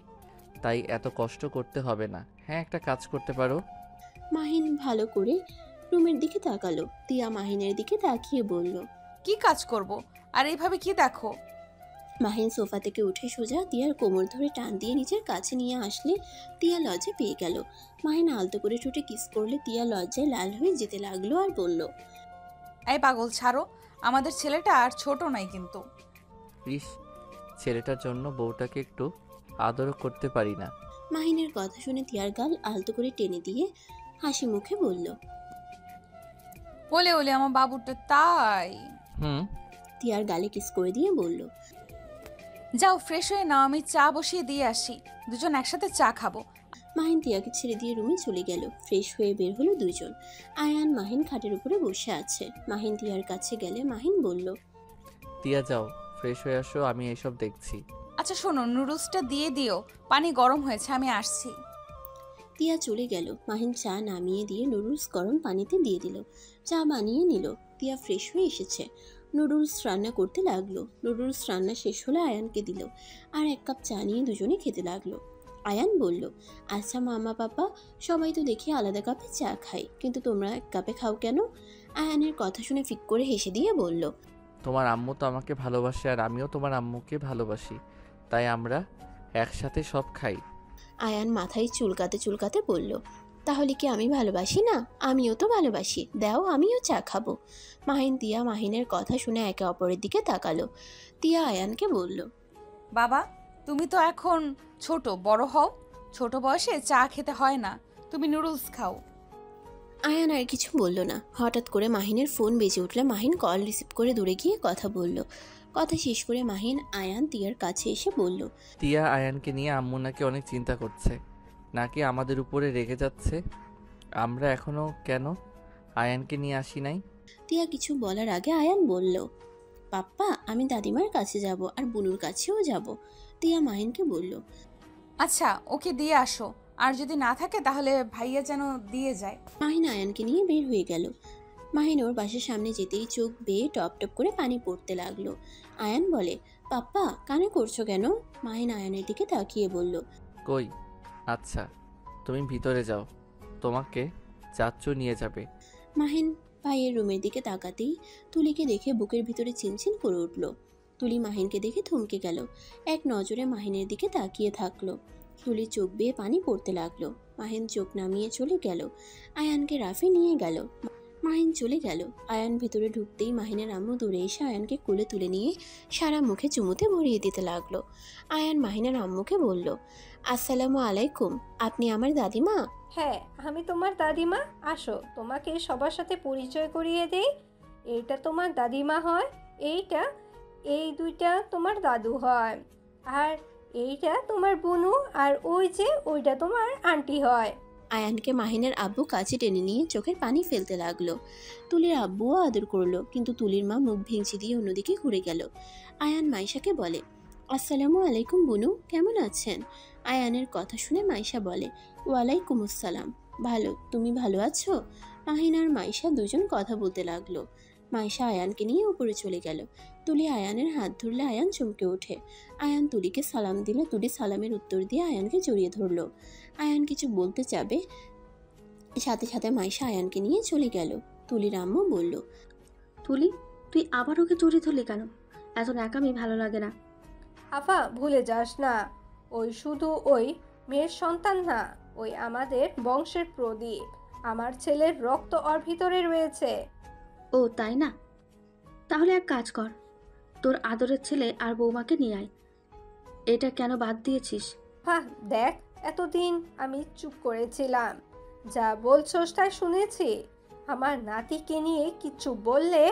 তাই এত কষ্ট করতে হবে না। হ্যাঁ, একটা কাজ করতে পারো।
মাহিন ভালো করে রুমের দিকে তাকালো। তিয়া মাহিনের দিকে তাকিয়ে বলল,
কি কাজ করব? আর এইভাবে কি দেখো?
মাহিন সোফা থেকে উঠে সোজা তিয়ার কোমর ধরে টান দিয়ে নিজের কাছে নিয়ে আসলে তিয়া লজ্জা পেয়ে গেল। মাহিন আলতো করে ঠোঁটে কিস করলে তিয়া লজ্জায় লাল হয়ে যেতে লাগলো আর বলল,
এই পাগল ছাড়ো, আমাদের ছেলেটা আর ছোট নাই কিন্তু।
ইস, ছেলেটার জন্য বউটাকে একটু আদরও করতে পারি না।
মাহিনের কথা শুনে তিয়ার গাল আলতো করে টেনে দিয়ে হাসি মুখে বলল,
ওলে ওলে আমার বাবুটা তাই।
তিয়ার গালে কিস করে দিয়ে বলল,
যাও ফ্রেশ হয়ে নাও, আমি চা বসিয়ে দিয়ে আসি, দুজন একসাথে চা খাবো।
মাহিন তিয়াকে ছেড়ে দিয়ে রুমে চলে গেল। ফ্রেশ হয়ে বের হলো দুজন। আয়ান মাহিন খাটের উপরে বসে আছে। মাহিন তিয়ার কাছে গেলে মাহিন বলল,
তিয়া যাও, ফ্রেশ হয়ে আসো, আমি এসব দেখছি।
আচ্ছা শোনো, নুডলসটা দিয়ে দিও, পানি গরম হয়েছে, আমি আসছি।
তিয়া চলে গেল। মাহিন চা নামিয়ে দিয়ে নুডলস গরম পানিতে দিয়ে দিল। চা বানিয়ে নিল। তিয়া ফ্রেশ হয়ে এসেছে। নুডলস রান্না করতে লাগলো। নুডলস রান্না শেষ হলে আয়ানকে দিল। আর 1 কাপ চা নিয়ে দুজনে খেতে লাগলো। আয়ান বলল, আচ্ছা মামা পাপা, সবাই তো দেখি আলাদা কাপে চা খায়, কিন্তু তোমরা 1 কাপে খাও কেন? আয়ানের কথা শুনে ফিক করে হেসে দিয়ে বলল,
তোমার আম্মু তো আমাকে ভালোবাসে, আর আমিও তোমার আম্মুকে ভালোবাসি, তাই আমরা একসাথে সব খাই।
আয়ান মাথায় চুলকাতে চুলকাতে বলল, তাহলে কি আমি ভালোবাসি না? আমিও তো ভালোবাসি, দাও আমিও চা খাবো। মাহিন তিয়া মাহিনের কথা শুনে একে অপরের দিকে তাকালো। তিয়া আয়ানকে বলল,
বাবা, তুমি তো এখন ছোট, বড় হও। ছোট বয়সে চা খেতে হয় না, তুমি নুডলস খাও।
আয়ান আর কিছু বলল না। হঠাৎ করে মাহিনের ফোন বেজে উঠলে মাহিন কল রিসিভ করে দূরে গিয়ে কথা বলল। কথা শেষ করে মাহিন আয়ান তিয়ার কাছে এসে বলল,
তিয়া আয়ানকে নিয়ে আম্মু নাকি অনেক চিন্তা করছে, নাকি আমাদের উপরে রেগে যাচ্ছে। আমরা এখনো কেন আয়ানকে নিয়ে আসি নাই?
তিয়া কিছু বলার আগে আয়ান বলল, পাপ্পা, আমি দাদিমার কাছে যাব আর বুনুর কাছেও যাব। তিয়া মাহিনকে বলল,
আচ্ছা ওকে দিয়ে আসো, আর যদি না থাকে তাহলে ভাইয়া যেন দিয়ে যায়।
মাহিন আয়ানকে নিয়ে বের হয়ে গেল। মাহিন ওর বাসার সামনে যেতেই চোখ বেয়ে টপ টপ করে পানি পড়তে লাগলো। আয়ান বলে, পাপ্পা কানে করছো কেন? মাহিন আয়ানের দিকে তাকিয়ে বলল,
কই? আচ্ছা, তুমি ভিতরে যাও, তোমাকে চাচ্চু নিয়ে যাবে।
মাহিন ভাইয়ের রুমের দিকে তাকাতেই তুলিকে দেখে বুকের ভিতরে চিনচিন করে উঠল। তুলি মাহিনকে দেখে থমকে গেল। এক নজরে মাহিনের দিকে তাকিয়ে থাকলো। তুলির চোখ বেয়ে পানি পড়তে লাগলো। মাহিন চোখ নামিয়ে চলে গেল। আয়ানকে রাফে নিয়ে গেল। মাহিন চলে গেল। আয়ান ভিতরে ঢুকতেই মাহিনের আম্মু দূরে এসে আয়ানকে কোলে তুলে নিয়ে সারা মুখে চুমুতে ভরিয়ে দিতে লাগলো। আয়ান মাহিনের আম্মুকে বলল, আসসালামু আলাইকুম, আপনি আমার দাদিমা?
হ্যাঁ, আমি তোমার দাদিমা। আসো, তোমাকে সবার সাথে পরিচয় করিয়ে দেই। এইটা তোমার দাদিমা হয়, এই দুইটা তোমার দাদু হয়, আর এইটা তোমার বুনু, আর ওইটা তোমার আন্টি হয়।
আয়ানকে মাহিনের আব্বু কাছে টেনে নিয়ে চোখের পানি ফেলতে লাগলো। তুলির আব্বুও আদর করলো, কিন্তু তুলির মা মুখ ভেঙচি দিয়ে অন্যদিকে ঘুরে গেল। আয়ান মাইশাকে বলে, আসসালামু আলাইকুম বুনু, কেমন আছেন? আয়ানের কথা শুনে মাইশা বলে, ওয়ালাইকুম আসসালাম, ভালো, তুমি ভালো আছো? মাহিন আর মাইশা দুজন কথা বলতে লাগলো। মাইশা আয়ানকে নিয়ে উপরে চলে গেল। তুলি আয়ানের হাত ধরলে আয়ান চমকে ওঠে। আয়ান তুলিকে সালাম দিলে তুলি সালামের উত্তর দিয়ে আয়ানকে জড়িয়ে ধরলো। আয়ান কিছু বলতে যাবে, সাথে সাথে মাইশা আয়ানকে নিয়ে চলে গেল। তুলির আম্মু বলল,
তুলি, তুই আবার ওকে জড়িয়ে ধরলি কেন? এত ন্যাকামি ভালো লাগে না।
আফা, ভুলে যাস না, ওই শুধু ওই মেয়ের সন্তান না, ওই আমাদের বংশের প্রদীপ। আমার ছেলের রক্ত ওর ভিতরে রয়েছে।
ও তাই না? তাহলে এক কাজ কর, তোর আদরের ছেলে আর বৌমাকে নিয়ে আয়। এটা কেন বাদ দিয়েছিস?
হ্যাঁ দেখ, এতদিন আমি চুপ করেছিলাম, যা বলছোস তাই শুনেছি। আমার নাতিকে নিয়ে কিচ্ছু বললে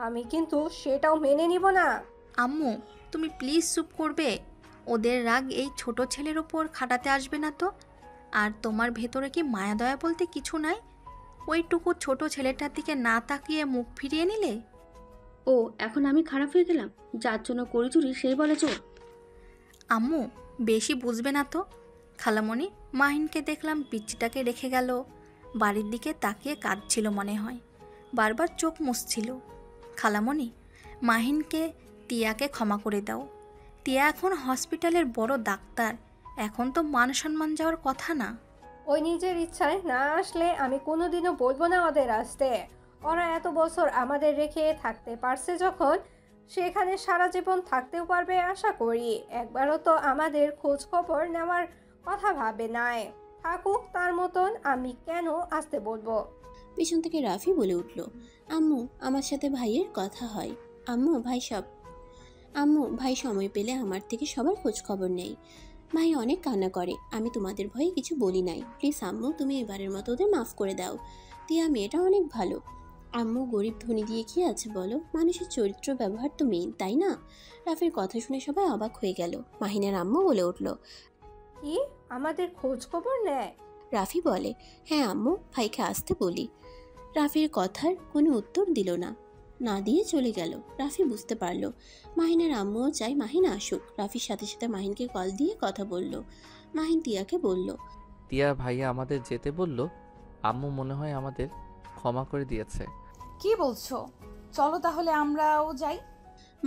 আমি কিন্তু সেটাও মেনে নিব না।
আম্মু, তুমি প্লিজ চুপ করবে? ওদের রাগ এই ছোট ছেলের ওপর খাটাতে আসবে না তো? আর তোমার ভেতরে কি মায়া দয়া বলতে কিছু নাই? ওইটুকু ছোট ছেলেটার দিকে না তাকিয়ে মুখ ফিরিয়ে নিলে।
ও এখন আমি খারাপ হয়ে গেলাম? যার জন্য করি চুরি সেই বলে চোর?
আম্মু, বেশি বুঝবে না তো। খালামণি, মাহিনকে দেখলাম পিচ্চিটাকে রেখে গেল, বাড়ির দিকে তাকিয়ে কাঁদছিল মনে হয়, বারবার চোখ মুছছিল। খালামণি, মাহিনকে টিয়াকে ক্ষমা করে দাও। টিয়া এখন হসপিটালের বড় ডাক্তার, এখন তো মান সম্মান যাওয়ার কথা না।
ওই নিজের ইচ্ছায় না আসলে আমি কোনোদিনও বলবো না ওদের আসতে। ওরা এত বছর আমাদের রেখে থাকতে পারছে যখন, সেখানে সারা জীবন থাকতেও পারবে আশা করি। একবারও তো আমাদের খোঁজ খবর নেওয়ার কথা ভাবে নাই। থাকুক তার মতন, আমি কেন আসতে বলবো?
পিছন থেকে রাফি বলে উঠল, আম্মু আমার সাথে ভাইয়ের কথা হয়। আম্মু ভাই সময় পেলে আমার থেকে সবার খোঁজ খবর নেই। ভাই অনেক কান্না করে, আমি তোমাদের ভয়ে কিছু বলি নাই। প্লিজ আম্মু, তুমি এবারের মতো ওদের মাফ করে দাও। টিয়া মেয়েটা অনেক ভালো। আম্মু, গরিব ধনী দিয়ে কি আছে বলো, মানুষের চরিত্র ব্যবহার তো মেইন, তাই না? রাফির কথা শুনে সবাই অবাক হয়ে গেল। মাহিনের আম্মু বলে উঠল,
কি আমাদের খোঁজ খবর নেয়?
রাফি বলে, হ্যাঁ আম্মু, ভাইকে আসতে বলি। রাফির কথার কোনো উত্তর দিল না, না দিয়ে চলে গেল। রাফি বুঝতে পারলো মাহিনের আম্মুও চাই মাহিন আসুক। রাফির সাথে সাথে মাহিনকে কল দিয়ে কথা বলল। মাহিন টিয়াকে বলল,
টিয়া ভাইয়া আমাদের যেতে বলল, আম্মু মনে হয় আমাদের ক্ষমা করে দিয়েছে।
কি বলছো? চলো তাহলে আমরাও যাই।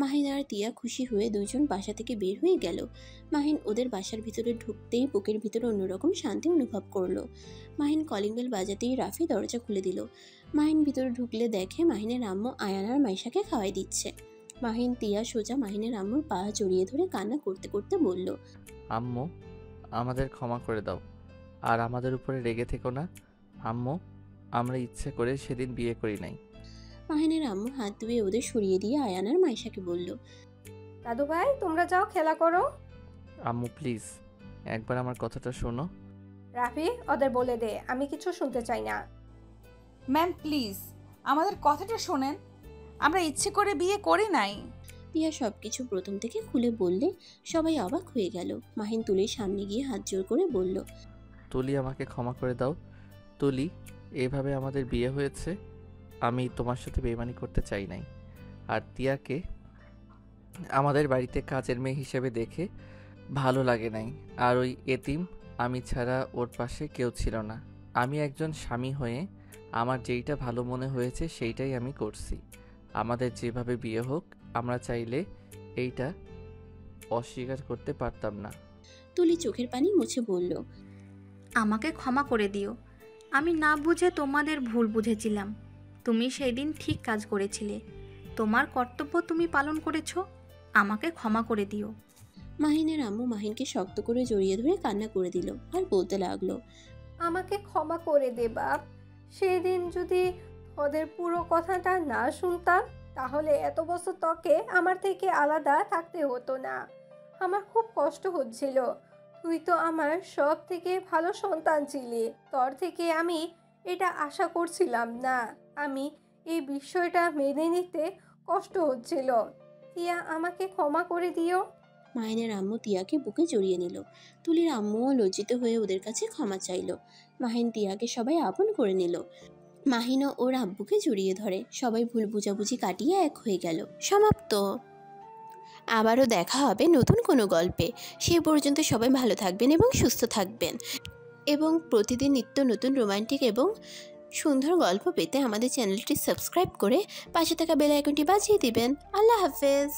মাহিন আর টিয়া খুশি হয়ে দুজন বাসা থেকে বের হয়ে গেল। মাহিন ওদের বাসার ভিতরে ঢুকতেই বুকের ভিতরে অন্যরকম শান্তি অনুভব করলো। মাহিন কলিং বেল বাজাতেই রাফি দরজা খুলে দিল। মাহিন ভিতরে ঢুকলে দেখে মাহিনের আম্মু আয়ান আর মাইশাকে খাওয়াই দিচ্ছে। মাহিন টিয়া সোজা মাহিনের আম্মুর পা জড়িয়ে ধরে কান্না করতে করতে বলল,
আম্মু আমাদের ক্ষমা করে দাও, আর আমাদের উপরে রেগে থেকো না। আম্মু, আমরা ইচ্ছে করে সেদিন বিয়ে করি নাই।
মাহিনের আম্মু হাত ধুয়ে ওদের সরিয়ে দিয়ে আয়ান আর মাইশাকে বলল,
দাদু ভাই, তোমরা যাও খেলা করো।
আম্মু প্লিজ একবার আমার কথাটা শোনো।
রাফি, ওদের বলে দে আমি কিছু শুনতে চাই না।
ম্যাম প্লিজ আমাদের কথাটা শোনেন, আমরা ইচ্ছে করে বিয়ে করি নাই।
টিয়া সবকিছু প্রথম থেকে খুলে বললে সবাই অবাক হয়ে গেল। মাহিন তুলির সামনে গিয়ে হাত জোর করে বলল,
তুলি আমাকে ক্ষমা করে দাও। তুলি, এভাবে আমাদের বিয়ে হয়েছে, আমি তোমার সাথে বেইমানি করতে চাই নাই। আর টিয়াকে আমাদের বাড়িতে কাজের মেয়ে হিসেবে দেখে ভালো লাগে নাই। আর ওই এতিম আমি ছাড়া ওর পাশে কেউ ছিল না। আমি একজন স্বামী হয়ে আমার যেইটা ভালো মনে হয়েছে সেইটাই আমি করছি। আমাদের যেভাবে বিয়ে হোক, আমরা চাইলে এইটা অস্বীকার করতে পারতাম না।
তুলি চোখের পানি মুছে বলল,
আমাকে ক্ষমা করে দিও, আমি না বুঝে তোমাদের ভুল বুঝেছিলাম। তুমি সেই দিন ঠিক কাজ করেছিলে, তোমার কর্তব্য তুমি পালন করেছো, আমাকে ক্ষমা করে দিও।
মাহিনের আম্মু মাহিনকে শক্ত করে জড়িয়ে ধরে কান্না করে দিল আর বলতে লাগলো,
আমাকে ক্ষমা করে দে বাপ। সেদিন যদি ওদের পুরো কথাটা না শুনতাম, তাহলে এত বছর তোকে আমার থেকে আলাদা থাকতে হতো না। আমার খুব কষ্ট হচ্ছিল। তুই তো আমার সব থেকে ভালো সন্তান ছিলি, তোর থেকে আমি এটা আশা করছিলাম না। আমি এই বিষয়টা মেনে নিতে কষ্ট হচ্ছিল। টিয়া, আমাকে ক্ষমা করে দিও।
মাহিনের আম্মু তিয়াকে বুকে জড়িয়ে নিল। তুলির আম্মুও লজ্জিত হয়ে ওদের কাছে ক্ষমা চাইল। মাহিন তিয়াকে সবাই আপন করে নিল। মাহিনও ওর আব্বুকে জড়িয়ে ধরে। সবাই ভুল বুঝাবুঝি কাটিয়ে এক হয়ে গেল। সমাপ্ত। আবারও দেখা হবে নতুন কোনো গল্পে। সে পর্যন্ত সবাই ভালো থাকবেন এবং সুস্থ থাকবেন, এবং প্রতিদিন নিত্য নতুন রোমান্টিক এবং সুন্দর গল্প পেতে আমাদের চ্যানেলটি সাবস্ক্রাইব করে পাশে থাকা বেল আইকনটি বাজিয়ে দিবেন। আল্লাহ হাফেজ।